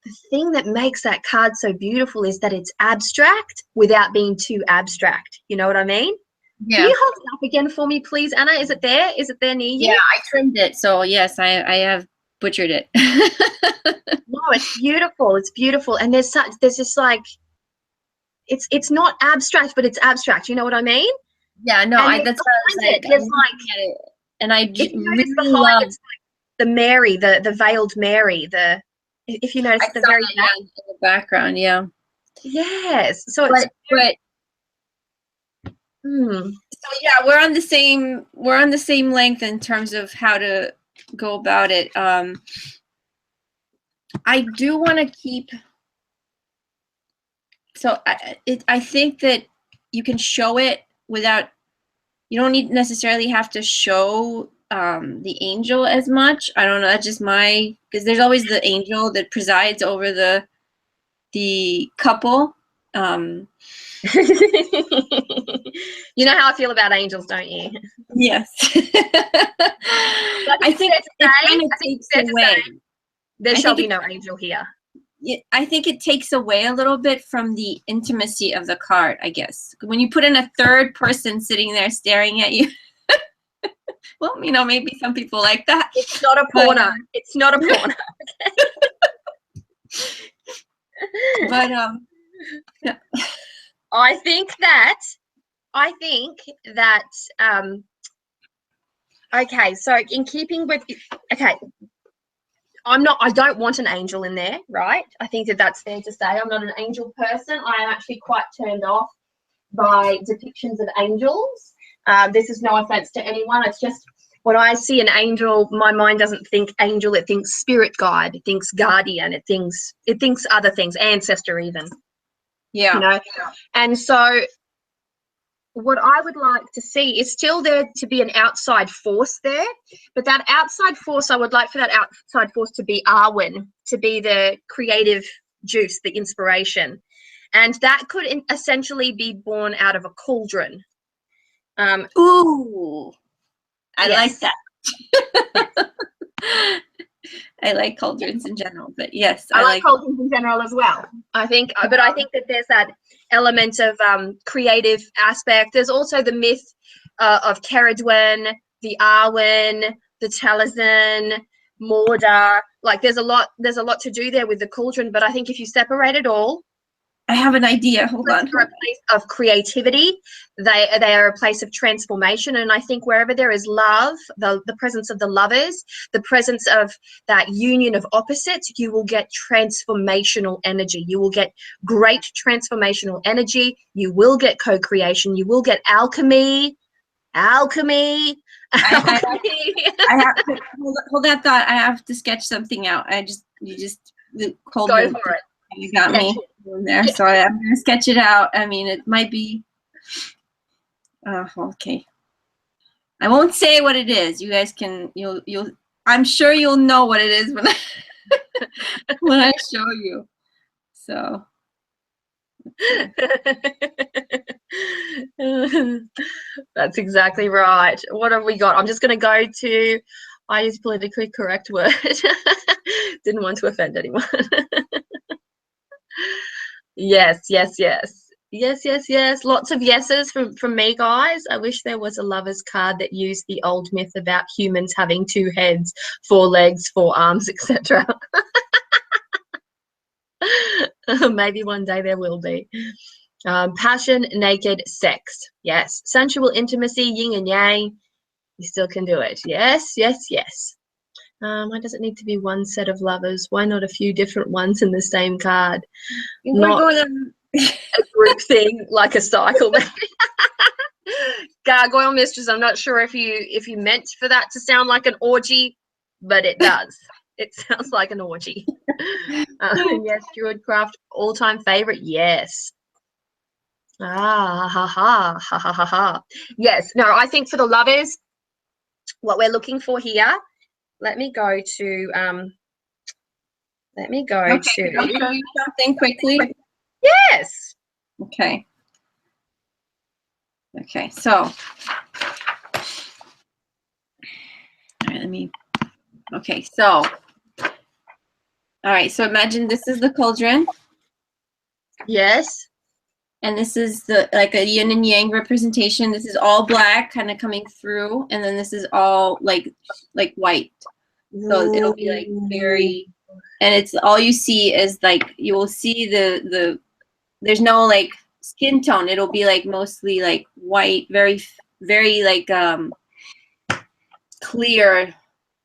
the thing that makes that card so beautiful is that it's abstract without being too abstract. You know what I mean? Yeah. Can you hold it up again for me, please, Anna? Is it there? Is it there near you? Yeah, I trimmed it. So, yes, I have butchered it. No, it's beautiful. It's beautiful. And there's just like, it's not abstract, but it's abstract. You know what I mean? Yeah, no, that's what I was like. There's like, and I really love it's like the Mary, the veiled Mary, if you notice the very back. In the background, yeah. Yes. So so yeah, we're on the same length in terms of how to go about it. I do want to keep. So I think that you can show it without. You don't necessarily have to show the angel as much. I don't know. That's just because there's always the angel that presides over the couple. You know how I feel about angels, don't you? Yes. I think it kind of takes away. There shall be no angel here. I think it takes away a little bit from the intimacy of the card, I guess. When you put in a third person sitting there staring at you, well, maybe some people like that. It's not a porno. It's not a porno. But yeah. I think that okay, so in keeping with, okay, I don't want an angel in there, right? I think that's fair to say. I'm not an angel person. I am actually quite turned off by depictions of angels. This is no offense to anyone. It's just when I see an angel, my mind doesn't think angel. It thinks spirit guide. It thinks guardian. It thinks other things, ancestor even. Yeah. And so what I would like to see is still there to be an outside force there, but that outside force, I would like for that outside force to be Arwen, to be the creative juice, the inspiration. And that could essentially be born out of a cauldron. Ooh, I like yes. that. I like cauldrons in general, but yes, I like cauldrons in general as well. I think that there's that element of creative aspect. There's also the myth of Ceridwen, the Arwen, the Taliesin, Mordor. Like there's a lot to do there with the cauldron. But I think if you separate it all, I have an idea. Hold on. They're a place of creativity. They are a place of transformation. And I think wherever there is love, the presence of the lovers, the presence of that union of opposites, you will get transformational energy. You will get great transformational energy. You will get co-creation. You will get alchemy. Alchemy. I have to hold that thought. I have to sketch something out. You just go for it. You got me in there, so I'm gonna sketch it out. I mean, it might be. Okay. I won't say what it is. You guys can. You'll. I'm sure you'll know what it is when when I show you. So. That's exactly right. What have we got? I'm just going to go to. I use politically correct word. Didn't want to offend anyone. Yes. Lots of yeses from me, guys. I wish there was a lover's card that used the old myth about humans having 2 heads, 4 legs, 4 arms, etc. Maybe one day there will be. Passion, naked, sex. Yes. Sensual intimacy, yin and yang. You still can do it. Yes. Why does it need to be one set of lovers? Why not a few different ones in the same card? Not a group thing, like a cycle. Gargoyle Mistress, I'm not sure if you meant for that to sound like an orgy, but it does. It sounds like an orgy. Yes, Druidcraft, all-time favorite. Yes. Ha. Yes. No, I think for the lovers, what we're looking for here. Let me go to. I'll show you something quickly. Yes. Okay. So. All right. Okay. So. All right. So imagine this is the cauldron. Yes. And this is like a yin and yang representation. This is all black, kind of coming through, and then this is all like white. So it'll be like very, and it's all you see is like you will see the there's no like skin tone. It'll be like mostly like white, very like clear,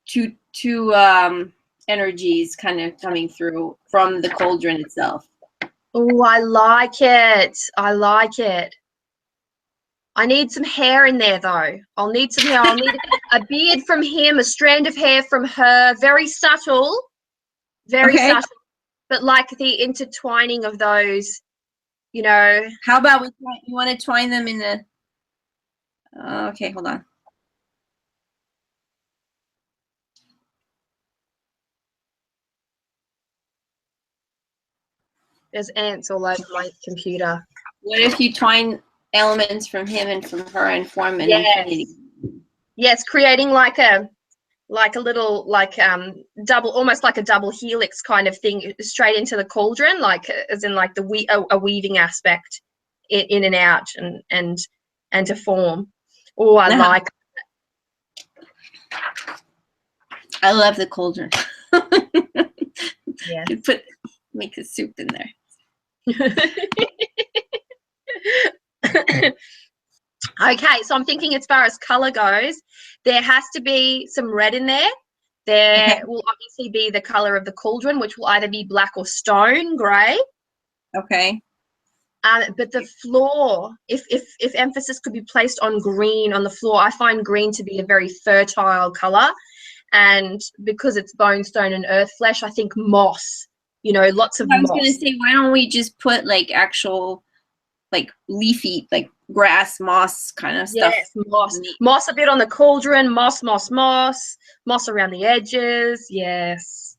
two energies kind of coming through from the cauldron itself. Oh, I like it. I need some hair in there, though. I'll need some hair. I'll need a beard from him, a strand of hair from her. Very subtle. Very subtle. But like the intertwining of those, you know. How about you want to twine them in the... okay, hold on. There's ants all over my computer. What if you twine elements from him and from her and form an Yes. infinity? Yes, creating like a little double, almost like a double helix kind of thing straight into the cauldron, like as in like a weaving aspect in and out and to form. Oh, I like. I love the cauldron. Yeah. You make a soup in there. Okay, so I'm thinking as far as color goes, there has to be some red in there. There will obviously be the color of the cauldron, which will either be black or stone gray. Okay. But the floor, if emphasis could be placed on green on the floor, I find green to be a very fertile color. And because it's bonestone and earth flesh, I think moss, lots of moss. I was going to say, why don't we just put like actual, like leafy, like grass, moss kind of stuff? Yes, moss a bit on the cauldron, moss around the edges. Yes.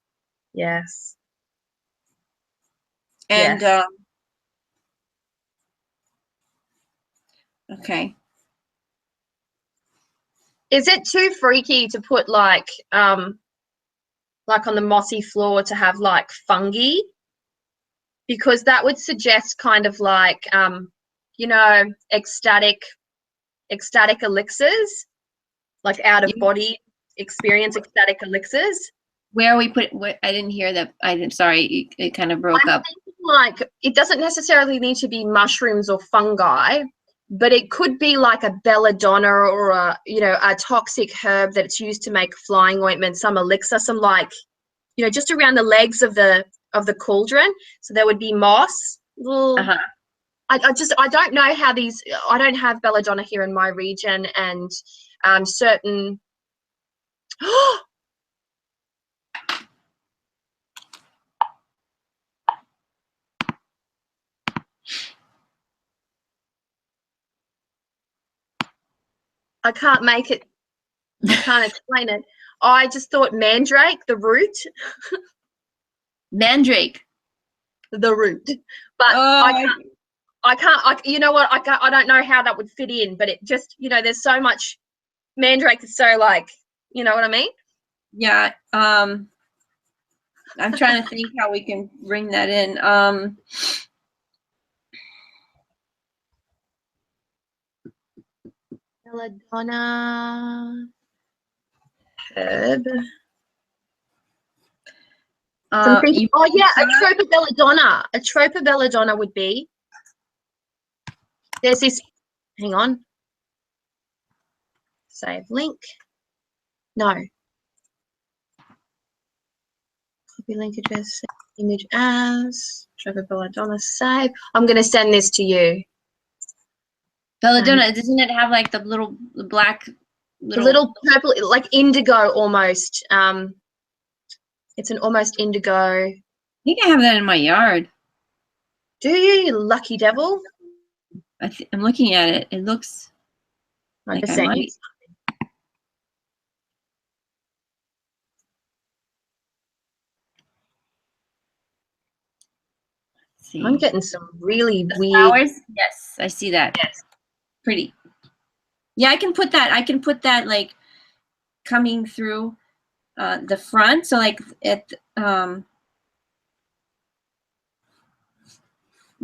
And okay. Is it too freaky to put like on the mossy floor to have like fungi? Because that would suggest kind of like ecstatic elixirs, like out of body experience, ecstatic elixirs. Where are we put? I didn't hear that. I'm sorry, it kind of broke up. Like it doesn't necessarily need to be mushrooms or fungi, but it could be like a belladonna or a toxic herb that's used to make flying ointment, some elixir, some like just around the legs of the cauldron. So there would be moss. I don't know how these. I don't have belladonna here in my region, and certain. I can't make it. I can't explain it. I just thought mandrake, the root. Mandrake. The root. But I can't. You know what? I don't know how that would fit in, but it just, there's so much. Mandrake is so like, you know what I mean? Yeah. I'm trying to think how we can bring that in. Belladonna herb. A tropobelladonna. A tropobelladonna would be. There's this. Hang on. Save link. No. Copy link address. Image as. Tropobelladonna save. I'm going to send this to you. Belladonna, doesn't it have like the black little purple, like indigo almost? It's an almost indigo. I think I have that in my yard. Do you, you lucky devil? I'm looking at it. It looks like I might. See. I'm getting some really weird flowers. Yes, I see that. Yes, pretty. Yeah, I can put that like coming through the front. So like at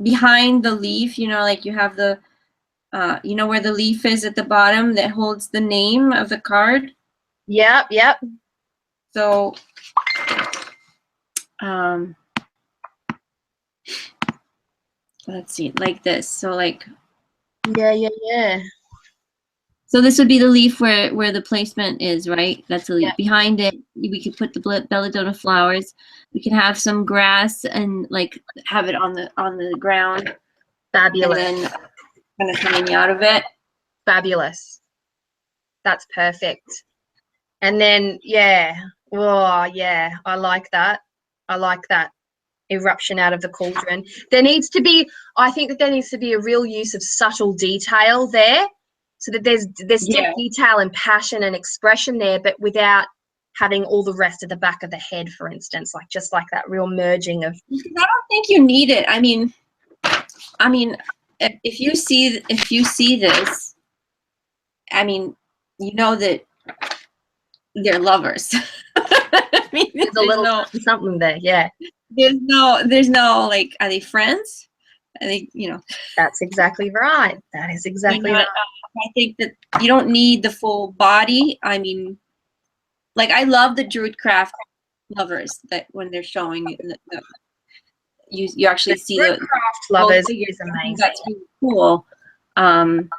behind the leaf, like you have the where the leaf is at the bottom that holds the name of the card. Yep. So let's see, like this. So like yeah. So this would be the leaf where the placement is, right? That's the leaf. Yeah. Behind it, we could put the belladonna flowers. We can have some grass and like have it on the ground. Fabulous. And then kind of coming out of it. Fabulous. That's perfect. And then I like that. Eruption out of the cauldron. I think that there needs to be a real use of subtle detail there, so that there's still detail and passion and expression there, but without having all the rest at the back of the head, for instance, like just like that real merging of. I don't think you need it. I mean, if you see this, I mean, you know that they're lovers. I mean, There's a little something there, yeah. There's no like, are they friends? Are they, you know? That's exactly right. That is exactly right. I think that you don't need the full body. I mean, like, I love the Druidcraft lovers that when they're showing you actually see the Druidcraft lovers is amazing. That's really cool. And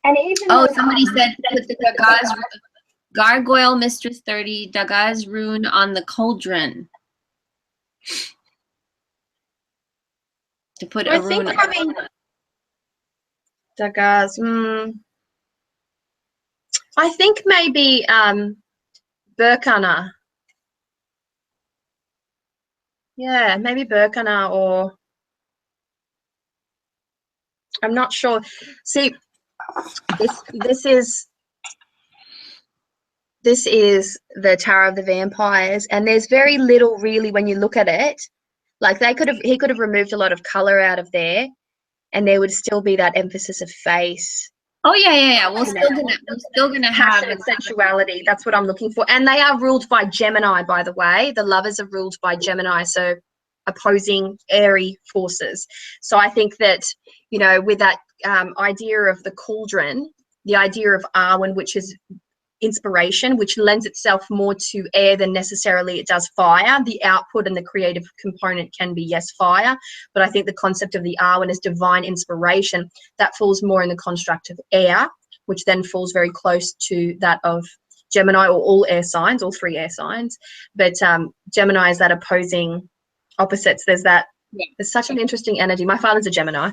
even Somebody said put the Gargoyle Mistress 30 Dagaz rune on the cauldron. To put a rune on Dagaz. I think maybe Burkana. Yeah, maybe Burkana, or I'm not sure. See, this is the Tarot of the Vampires, and there's very little really when you look at it. Like he could have removed a lot of color out of there, and there would still be that emphasis of face. Oh yeah. We're still gonna have passion and sensuality. That's what I'm looking for. And they are ruled by Gemini, by the way. The lovers are ruled by Gemini, so opposing airy forces. So I think that, you know, with that idea of the cauldron, the idea of Arwen, which is inspiration, which lends itself more to air than necessarily it does fire. The output and the creative component can be, yes, fire, but I think the concept of the Arwen is divine inspiration. That falls more in the construct of air, which then falls very close to that of Gemini, or all air signs, all three air signs. But Gemini is that opposing opposites. There's such an interesting energy. My father's a Gemini.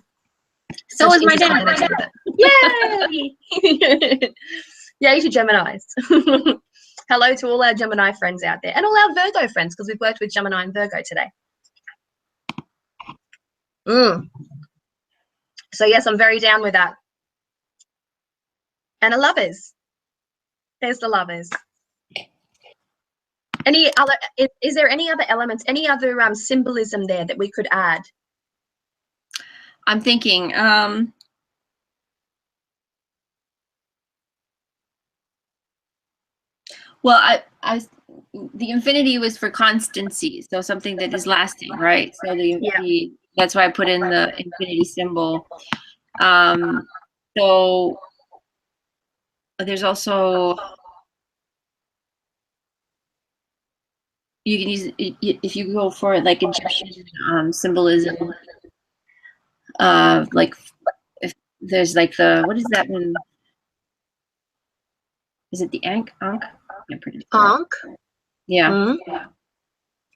So is my dad. Yay! Yay to Geminis. Hello to all our Gemini friends out there, and all our Virgo friends, because we've worked with Gemini and Virgo today. So yes, I'm very down with that. And a lovers. There's the lovers. Any other? Is there any other elements? Any other symbolism there that we could add? I'm thinking. Well, the infinity was for constancy, so something that is lasting, right? So that's why I put in the infinity symbol. So there's also, you can use, if you go for like Egyptian symbolism, like if there's like what is that one? Is it the Ankh? Ankh? Yeah.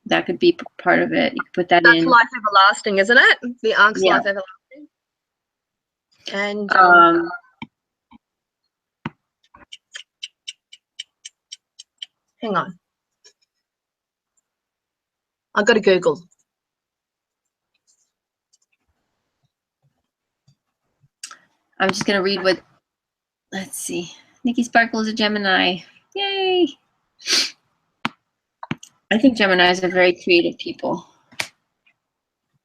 That could be part of it. You could put that in. That's life everlasting, isn't it? The Ankh's life everlasting. And hang on. I've got to Google. I'm just going to read what, let's see. Nikki Sparkle is a Gemini. Yay. I think Geminis are very creative people.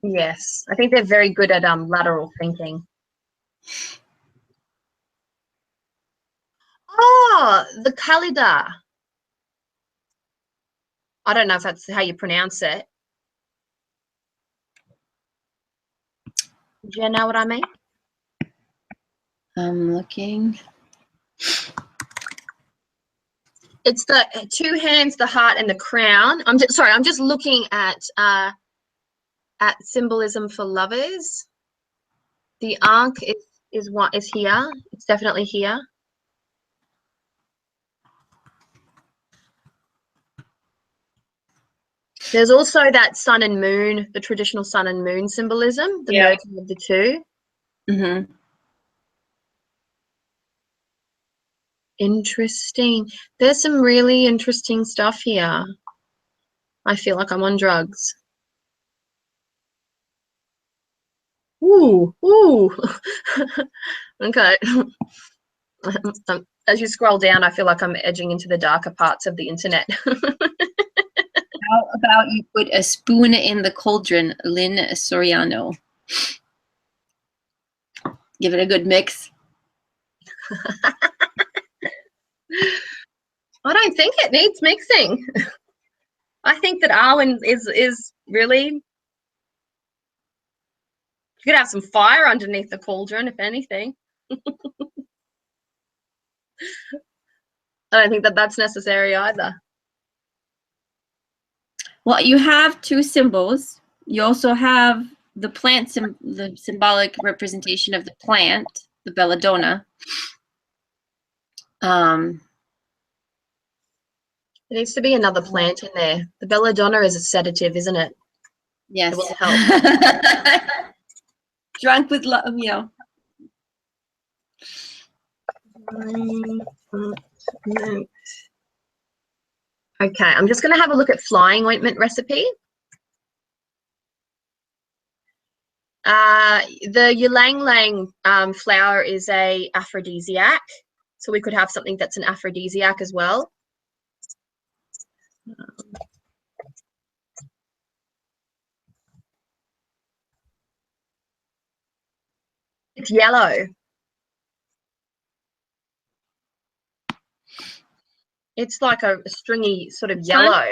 Yes. I think they're very good at lateral thinking. Oh, the Khalida. I don't know if that's how you pronounce it. Do you know what I mean? I'm looking. It's the two hands, the heart, and the crown. I'm just looking at symbolism for lovers. The Ankh is here. It's definitely here. There's also that sun and moon, the traditional sun and moon symbolism, the merging of the two. Mm-hmm. Interesting. There's some really interesting stuff here. I feel like I'm on drugs. Ooh. Okay. as you scroll down, I feel like I'm edging into the darker parts of the internet. How about you put a spoon in the cauldron, Lynn Soriano? Give it a good mix. I don't think it needs mixing. I think that Arwen is really, you could have some fire underneath the cauldron, if anything. I don't think that that's necessary either. Well, you have two symbols. You also have the plant, the symbolic representation of the plant, the belladonna. There needs to be another plant in there. The belladonna is a sedative, isn't it? Yes. It will help. Drunk with love, you know. Okay, I'm just going to have a look at flying ointment recipe. The ylang ylang flower is a aphrodisiac, so we could have something that's an aphrodisiac as well. It's yellow. It's like a stringy sort of yellow.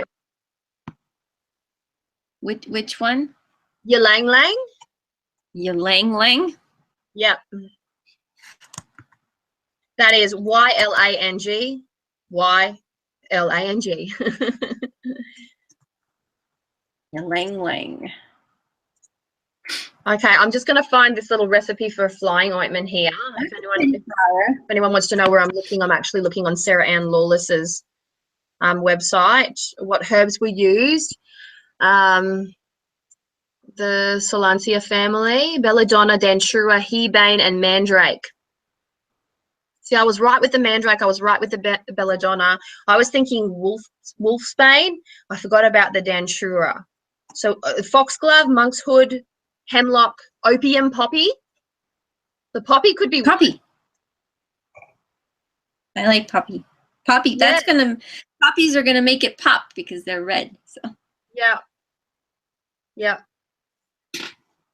Which one? Ylang ylang. Ylang ylang. Yep. That is Y-L-A-N-G. Y-L-A-N-G. Ylang ylang. Okay, I'm just going to find this little recipe for a flying ointment here. If anyone wants to know where I'm looking, I'm actually looking on Sarah Ann Lawless's website, what herbs were used. The Solansia family, belladonna, datura, hebane, and mandrake. See, I was right with the mandrake. I was right with the belladonna. I was thinking wolfsbane. I forgot about the datura. So foxglove, monkshood, hemlock, opium poppy. The poppy could be poppy. I like poppy. Poppy. Yeah. Poppies are gonna make it pop because they're red. So yeah, yeah,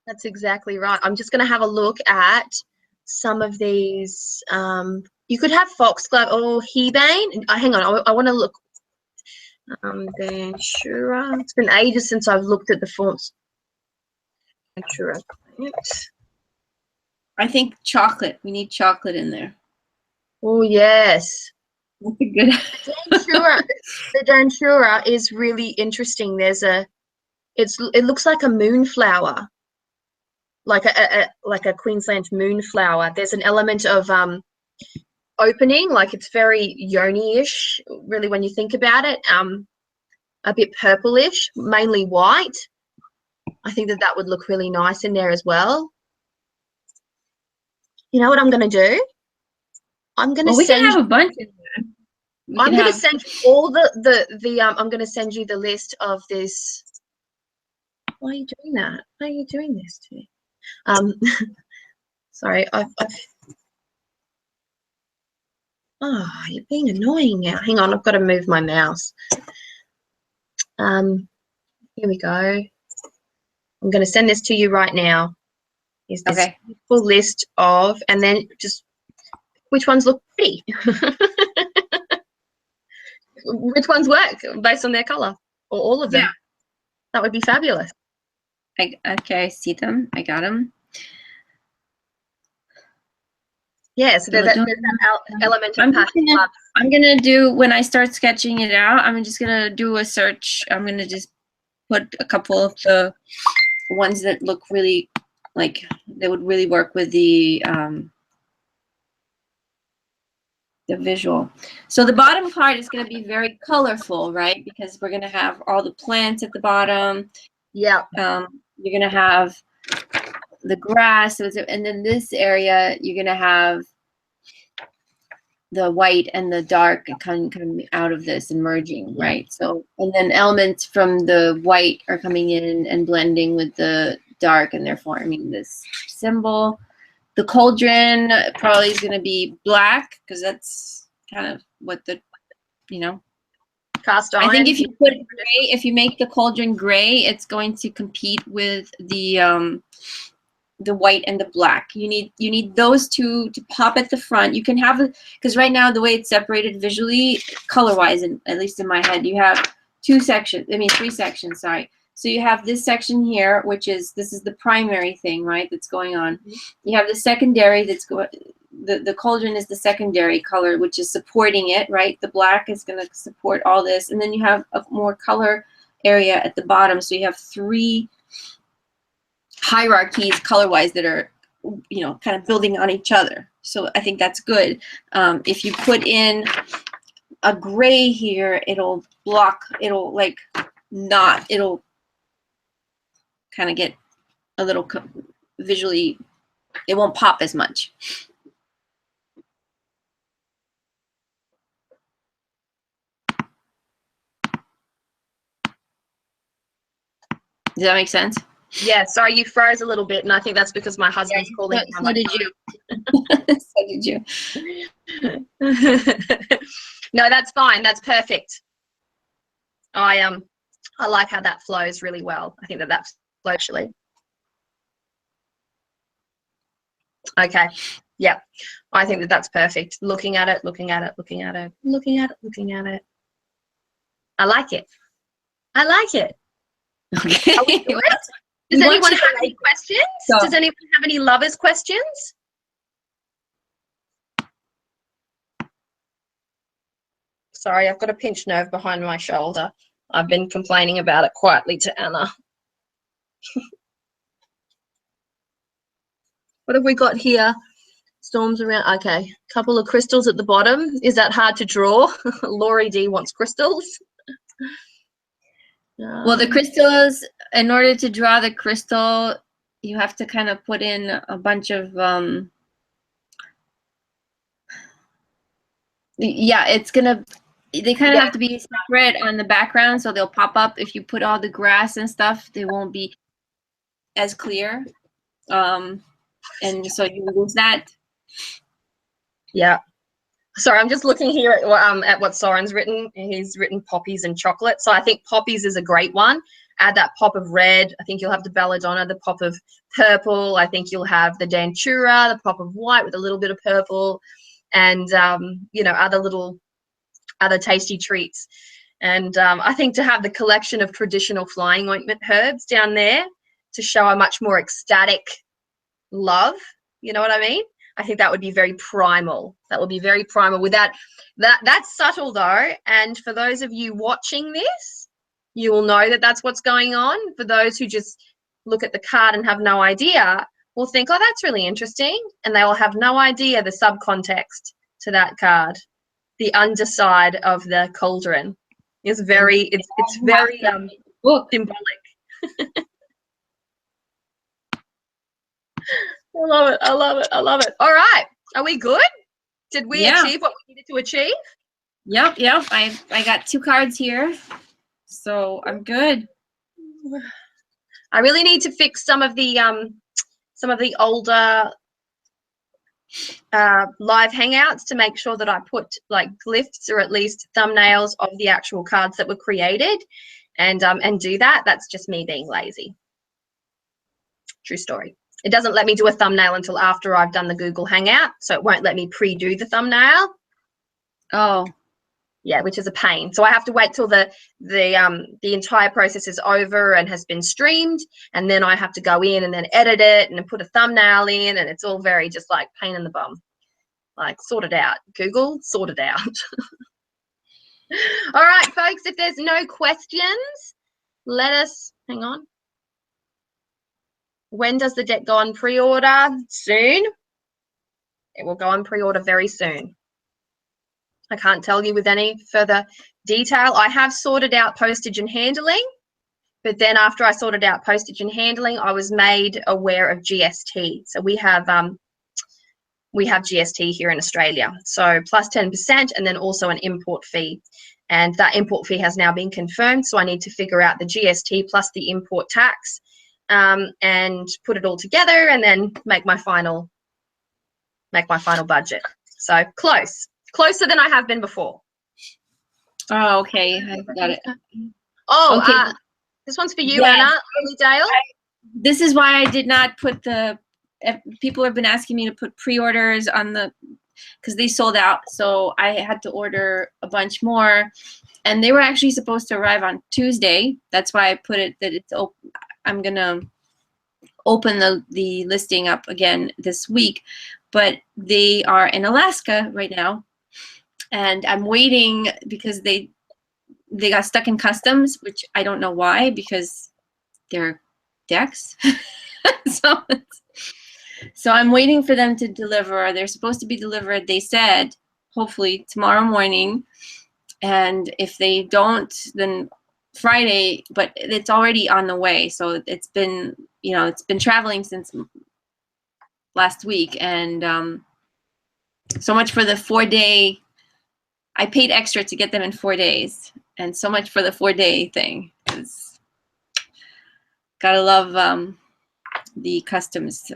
that's exactly right. I'm just gonna have a look at some of these. You could have foxglove or hebane. Hang on, I want to look. Datura. It's been ages since I've looked at the forms. Datura. I think chocolate. We need chocolate in there. Oh yes. That's a good. The datura is really interesting. There's it looks like a moonflower, like a Queensland moonflower. There's an element of opening, like it's very yoni-ish, really, when you think about it. A bit purplish, mainly white. I think that would look really nice in there as well. You know what I'm going to do? I'm going to we can have a bunch in there. I'm going to send you all I'm going to send you the list of this. Why are you doing that? Why are you doing this to me? Sorry, oh, you're being annoying now. Hang on, I've got to move my mouse. Here we go. I'm going to send this to you right now. Is this full list of, and then just which ones look pretty? Which ones work based on their color, or all of them? Yeah. That would be fabulous. Okay, I see them. I got them. Yeah, so there's that element of passion. I'm gonna do, when I start sketching it out, I'm just gonna do a search. I'm gonna just put a couple of the ones that look really like they would really work with the visual. So the bottom part is going to be very colorful, right? Because we're going to have all the plants at the bottom. Yeah. You're going to have the grass, and then this area you're going to have the white and the dark coming out of this and merging, right? So, and then elements from the white are coming in and blending with the dark, and they're forming this symbol. The cauldron probably is going to be black because that's kind of what the, you know. Cast iron. I think if you put gray, if you make the cauldron gray, it's going to compete with the white and the black. You need those two to pop at the front. You can have, because right now the way it's separated visually, color-wise, and at least in my head, you have three sections, sorry. So you have this section here, which is, this is the primary thing, right, that's going on. You have the secondary that's going, the cauldron is the secondary color, which is supporting it, right? The black is going to support all this. And then you have a more color area at the bottom. So you have three hierarchies color-wise that are, you know, kind of building on each other. So I think that's good. If you put in a gray here, it'll block, it'll like not, it'll kind of get a little visually, it won't pop as much. Does that make sense? Yeah, sorry, you froze a little bit, and I think that's because my husband's calling. So did you. So did you. No, that's fine. That's perfect. I like how that flows really well. I think that flows actually. Okay. Yeah. I think that that's perfect. Looking at it, looking at it, looking at it, looking at it, looking at it. I like it. I like it. Okay. Does anyone have any questions? So, does anyone have any lovers questions? Sorry, I've got a pinched nerve behind my shoulder. I've been complaining about it quietly to Anna. What have we got here? Storms around. Okay, couple of crystals at the bottom. Is that hard to draw? Laurie D wants crystals. Well, the crystals, in order to draw the crystal, you have to kind of put in a bunch of, yeah, it's going to, they kind of have to be separate on the background, so they'll pop up. If you put all the grass and stuff, they won't be as clear. And so you lose that. Yeah. Sorry, I'm just looking here at what Soren's written. He's written poppies and chocolate. So I think poppies is a great one. Add that pop of red. I think you'll have the belladonna, the pop of purple. I think you'll have the datura, the pop of white with a little bit of purple, and you know, other tasty treats. And I think to have the collection of traditional flying ointment herbs down there to show a much more ecstatic love. You know what I mean? I think that would be very primal. That would be very primal. Without that's subtle though. And for those of you watching this, you will know that that's what's going on. For those who just look at the card and have no idea, will think, oh, that's really interesting. And they will have no idea the subcontext to that card. The underside of the cauldron is very, it's very symbolic. I love it. I love it. I love it. All right. Are we good? Did we achieve what we needed to achieve? Yep. I got 2 cards here, so I'm good. I really need to fix some of the older live hangouts to make sure that I put like glyphs or at least thumbnails of the actual cards that were created, and do that. That's just me being lazy. True story. It doesn't let me do a thumbnail until after I've done the Google Hangout, so it won't let me pre-do the thumbnail. Oh. Yeah, which is a pain. So I have to wait till the entire process is over and has been streamed, and then I have to go in and then edit it and then put a thumbnail in, and it's all very just like pain in the bum. Like, sort it out. Google, sort it out. All right, folks, if there's no questions, let us, hang on. When does the deck go on pre-order? Soon. It will go on pre-order very soon. I can't tell you with any further detail. I have sorted out postage and handling, but then after I sorted out postage and handling, I was made aware of GST. So we have GST here in Australia. So plus 10% and then also an import fee. And that import fee has now been confirmed. So I need to figure out the GST plus the import tax. And put it all together and then make my final budget. So close. Closer than I have been before. Oh, okay. I got it. Oh, Okay. this one's for you, Yes. Anna. Dale. This is why I did not put people have been asking me to put pre-orders on because they sold out. So I had to order a bunch more, and they were actually supposed to arrive on Tuesday. That's why I put it that it's open. I'm going to open the listing up again this week, but they are in Alaska right now. And I'm waiting because they got stuck in customs, which I don't know why, because they're decks. So I'm waiting for them to deliver. They're supposed to be delivered, they said, hopefully tomorrow morning. And if they don't, then Friday, but it's already on the way. So it's been, it's been traveling since last week. And so much for the 4-day. I paid extra to get them in 4 days. And so much for the 4-day thing. Gotta love the customs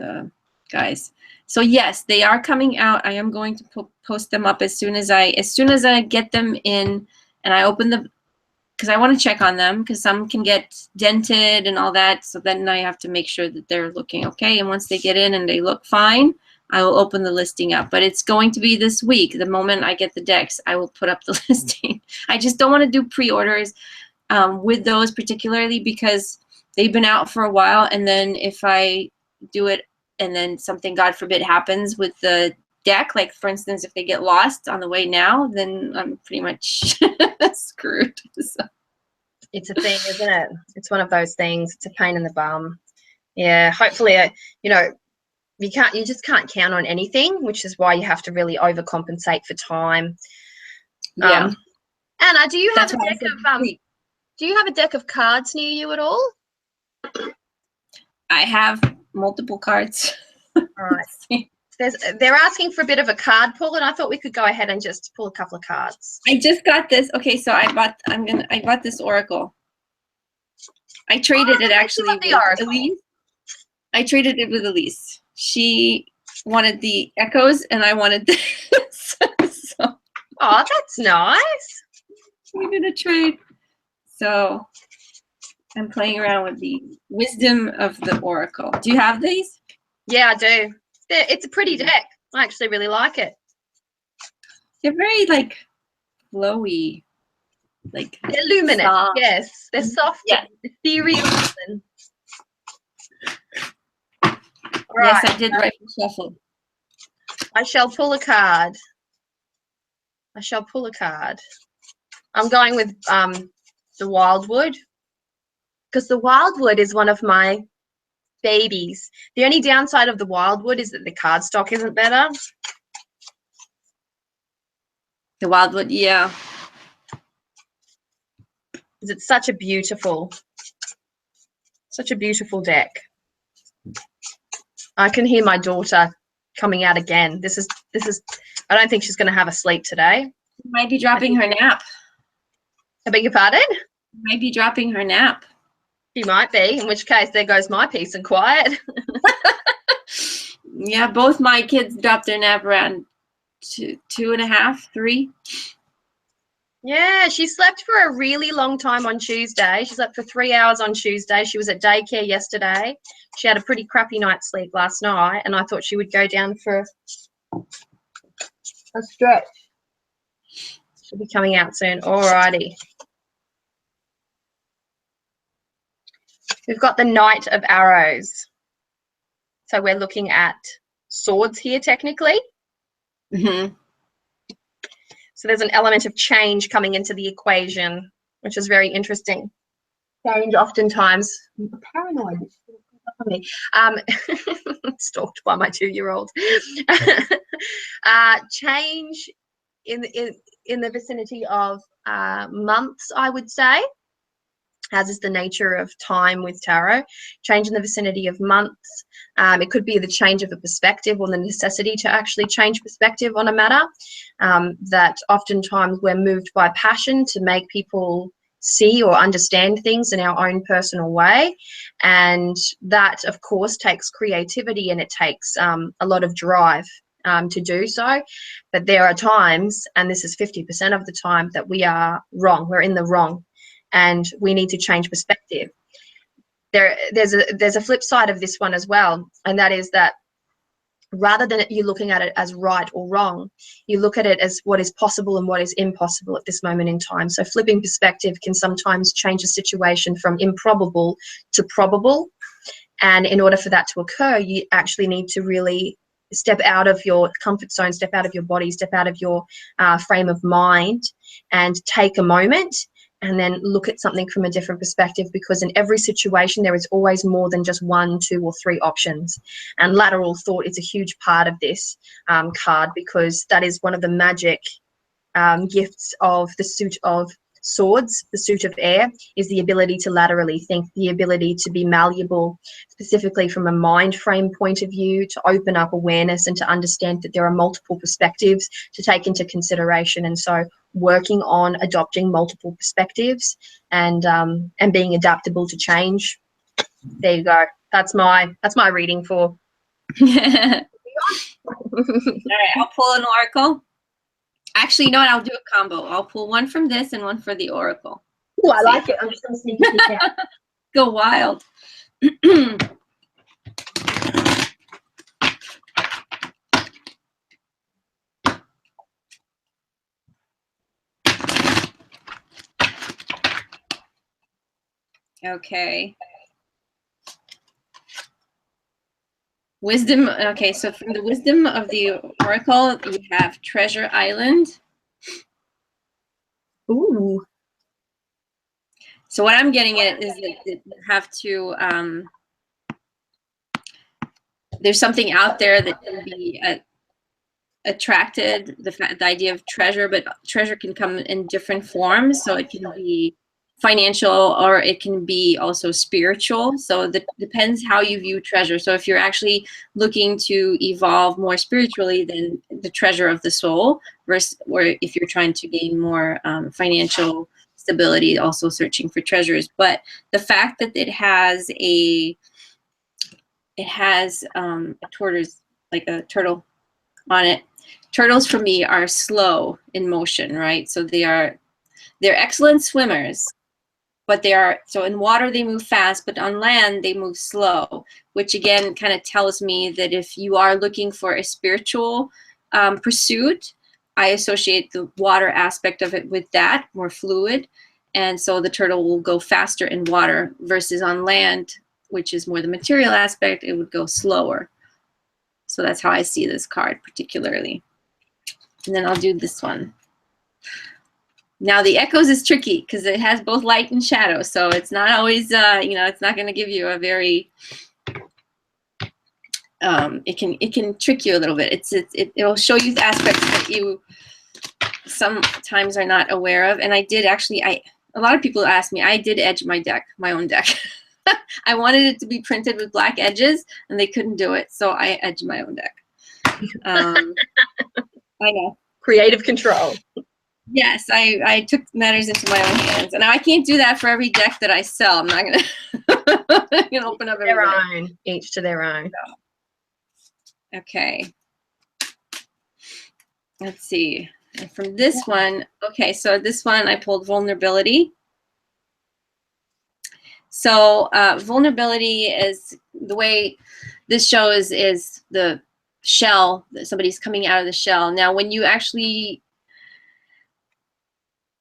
guys. So yes, they are coming out. I am going to post them up as soon as I get them in, and I open because I want to check on them, because some can get dented and all that. So then I have to make sure that they're looking okay. And once they get in and they look fine, I will open the listing up. But it's going to be this week. The moment I get the decks, I will put up the listing. I just don't want to do pre-orders with those particularly, because they've been out for a while. And then if I do it and then something, God forbid, happens with the deck, like for instance, if they get lost on the way now, then I'm pretty much screwed. So. It's a thing, isn't it? It's one of those things. It's a pain in the bum. Yeah, hopefully, you just can't count on anything, which is why you have to really overcompensate for time. Yeah. Anna, do you have a deck of cards near you at all? I have multiple cards. All right. They're asking for a bit of a card pull, and I thought we could go ahead and just pull a couple of cards. I just got this. Okay, so I bought this oracle. I traded it actually with Elise. I traded it with Elise. She wanted the echoes, and I wanted this. So, oh, that's nice. We're gonna trade. So I'm playing around with the wisdom of the oracle. Do you have these? Yeah, I do. It's a pretty deck. I actually really like it. They're very flowy, they're luminous. Soft. Yes, they're soft. Yeah. Ethereal. Yes, I did write for shuffle. I shall pull a card. I'm going with the Wildwood, because the Wildwood is one of my babies. The only downside of the Wildwood is that the cardstock isn't better. The Wildwood, yeah. Because it's such a beautiful deck. I can hear my daughter coming out again. This is I don't think she's going to have a sleep today. Might be dropping her nap. I beg your pardon? Might be dropping her nap. She might be, in which case there goes my peace and quiet. Yeah, both my kids dropped their nap around 2.5, 3. Yeah, she slept for a really long time on Tuesday. She slept for 3 hours on Tuesday. She was at daycare yesterday. She had a pretty crappy night's sleep last night, and I thought she would go down for a stretch. She'll be coming out soon. Alrighty. We've got the Knight of Arrows. So we're looking at swords here, technically. Mm-hmm. So there's an element of change coming into the equation, which is very interesting. Change oftentimes, I'm paranoid. Stalked by my 2-year-old. Change in the vicinity of months, I would say, as is the nature of time with tarot. Change in the vicinity of months. It could be the change of a perspective or the necessity to actually change perspective on a matter. That oftentimes we're moved by passion to make people see or understand things in our own personal way. And that, of course, takes creativity, and it takes a lot of drive to do so. But there are times, and this is 50% of the time, that we are wrong. We're in the wrong, and we need to change perspective. There's a flip side of this one as well, and that is that rather than you looking at it as right or wrong, you look at it as what is possible and what is impossible at this moment in time. So flipping perspective can sometimes change a situation from improbable to probable. And in order for that to occur, you actually need to really step out of your comfort zone, step out of your body, step out of your frame of mind, and take a moment and then look at something from a different perspective, because in every situation there is always more than just 1, 2, or 3 options. And lateral thought is a huge part of this card, because that is one of the magic gifts of the suit of swords, the suit of air, is the ability to laterally think, the ability to be malleable, specifically from a mind frame point of view, to open up awareness and to understand that there are multiple perspectives to take into consideration. And so working on adopting multiple perspectives and being adaptable to change. There you go. That's my reading for. All right, I'll pull an oracle. Actually, you know what? I'll do a combo. I'll pull one from this and one for the oracle. Oh, I like it. I'm just going to sneak a peek out. Go wild. Okay. Wisdom. Okay, so from the wisdom of the oracle, you have Treasure Island. Ooh. So what I'm getting at is that you have to, there's something out there that can be attracted, the idea of treasure, but treasure can come in different forms. So it can be financial, or it can be also spiritual. So that depends how you view treasure. So if you're actually looking to evolve more spiritually, then the treasure of the soul, versus, or if you're trying to gain more financial stability, also searching for treasures. But the fact that it has a tortoise, like a turtle on it. Turtles for me are slow in motion, right? So they're excellent swimmers, but so in water they move fast, but on land they move slow, which again kind of tells me that if you are looking for a spiritual pursuit, I associate the water aspect of it with that, more fluid. And so the turtle will go faster in water, versus on land, which is more the material aspect, it would go slower. So that's how I see this card particularly. And then I'll do this one. Now the echoes is tricky because it has both light and shadow. So it's not always, it's not going to give you a very, it can trick you a little bit. It'll show you the aspects that you sometimes are not aware of. And I did actually, a lot of people ask me, I did edge my own deck. I wanted it to be printed with black edges, and they couldn't do it, so I edged my own deck. I know. Creative control. Yes, I took matters into my own hands, and now I can't do that for every deck that I sell. I'm not gonna open up their own, each to their own. Okay. Let's see. And from this one, okay, so this one I pulled vulnerability. So vulnerability is the way this shows is the shell, that somebody's coming out of the shell. Now, when you actually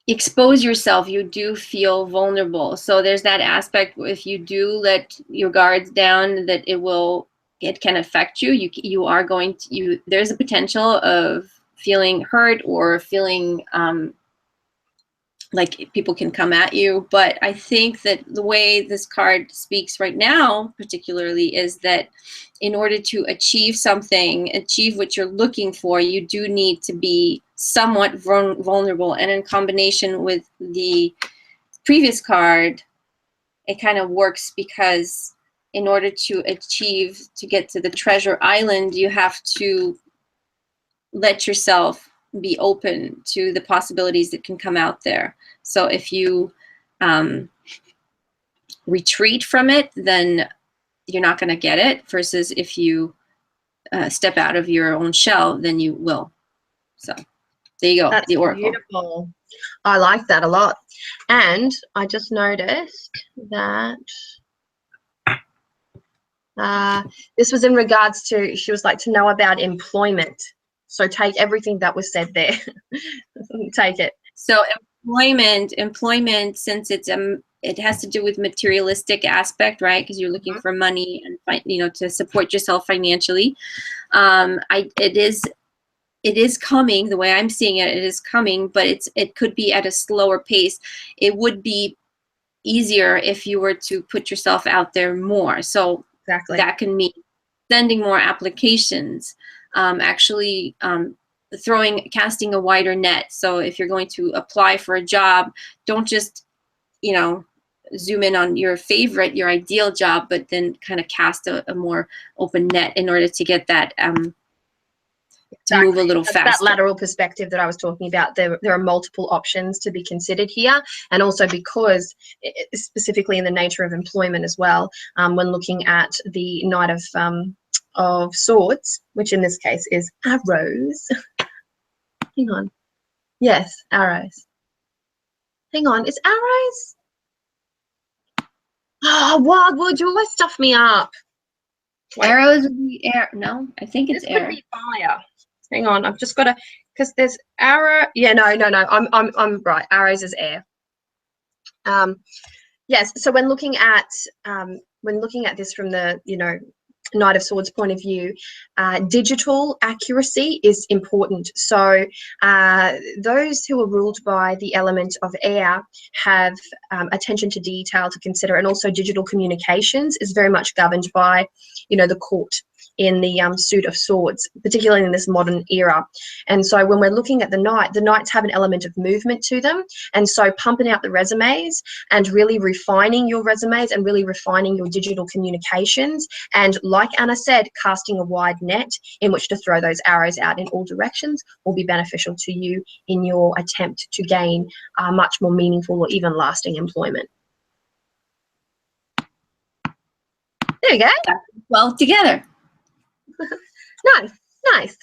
expose yourself, you do feel vulnerable. So there's that aspect, if you do let your guards down, that it can affect you. You are going to, there's a potential of feeling hurt or feeling like people can come at you. But I think that the way this card speaks right now, particularly, is that in order to achieve something, achieve what you're looking for, you do need to be somewhat vulnerable. And in combination with the previous card, it kind of works, because in order to get to the treasure island, you have to let yourself be open to the possibilities that can come out there. So if you retreat from it, then you're not going to get it, versus if you step out of your own shell, then you will. So there you go. That's the oracle. beautiful. I like that a lot. And I just noticed that this was in regards to, she was like, to know about employment. So take everything that was said there. Take it. So employment, since it's it has to do with materialistic aspect, right? Because you're looking for money and to support yourself financially. It is coming. The way I'm seeing it, it is coming, but it could be at a slower pace. It would be easier if you were to put yourself out there more. So exactly, that can mean sending more applications, casting a wider net. So if you're going to apply for a job, don't just zoom in on your ideal job, but then kind of cast a more open net in order to get that to move a little faster. That lateral perspective that I was talking about, there are multiple options to be considered here, and also because specifically in the nature of employment as well, when looking at the Knight of Swords, which in this case is arrows. Hang on. Yes, arrows. Hang on, it's arrows? Oh, Wildwood, you always stuff me up. Arrows would be air. No, I think it's air. This could be fire. Hang on, I've just got to, because there's arrow. Yeah, no. I'm right. Arrows is air. Yes. So when looking at this from the Knight of Swords point of view, digital accuracy is important. So those who are ruled by the element of air have attention to detail to consider, and also digital communications is very much governed by the court in the suit of swords, particularly in this modern era. And so when we're looking at the knights have an element of movement to them, and so pumping out the resumes and really refining your resumes and really refining your digital communications, and like Anna said, casting a wide net in which to throw those arrows out in all directions will be beneficial to you in your attempt to gain much more meaningful or even lasting employment. There you go. Well, together. Nice.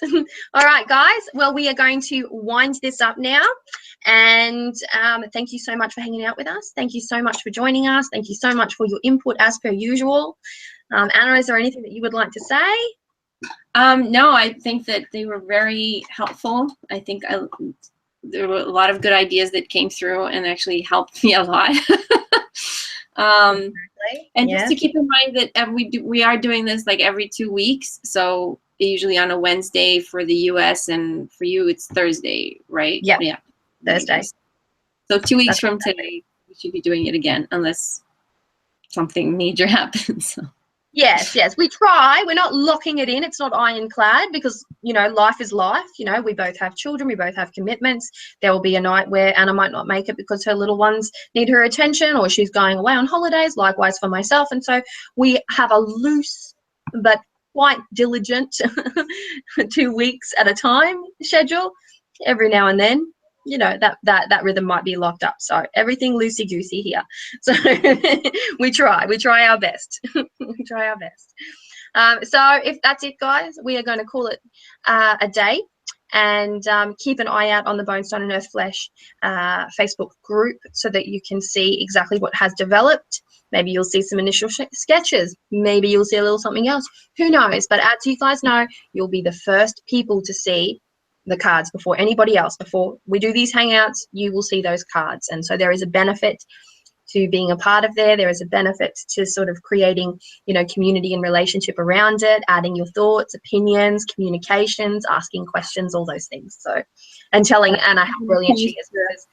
All right, guys. Well, we are going to wind this up now. And thank you so much for hanging out with us. Thank you so much for joining us. Thank you so much for your input as per usual. Anna, is there anything that you would like to say? No, I think that they were very helpful. I think there were a lot of good ideas that came through and actually helped me a lot. And just to keep in mind that we are doing this like every 2 weeks. So usually on a Wednesday for the US, and for you it's Thursday, right? Yep. Yeah. Thursday. So 2 weeks from today, we should be doing it again unless something major happens. So. Yes, we try. We're not locking it in. It's not ironclad because, life is life. We both have children. We both have commitments. There will be a night where Anna might not make it because her little ones need her attention, or she's going away on holidays, likewise for myself. And so we have a loose but quite diligent 2 weeks at a time schedule. Every now and then, that rhythm might be locked up. So everything loosey-goosey here. So we try our best. We try our best. So if that's it, guys, we are going to call it a day, and keep an eye out on the Bonestone and Earthflesh Facebook group so that you can see exactly what has developed. Maybe you'll see some initial sketches. Maybe you'll see a little something else. Who knows? But as you guys know, you'll be the first people to see the cards before anybody else. Before we do these hangouts, you will see those cards. And so there is a benefit to being a part of there is a benefit to sort of creating community and relationship around it, adding your thoughts, opinions, communications, asking questions, all those things. So, and telling Anna how brilliant she is, because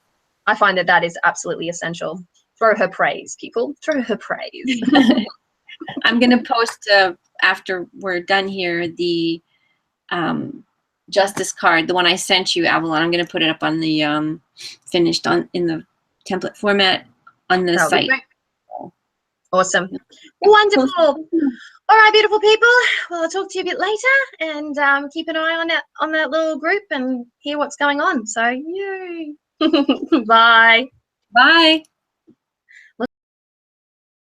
I find that is absolutely essential. Throw her praise, people. Throw her praise. I'm going to post after we're done here the Justice card, the one I sent you, Avalon. I'm going to put it up on the in the template format on the site. Awesome. Wonderful. All right, beautiful people. Well, I'll talk to you a bit later, and keep an eye on that little group and hear what's going on. So, yay. Bye. Bye.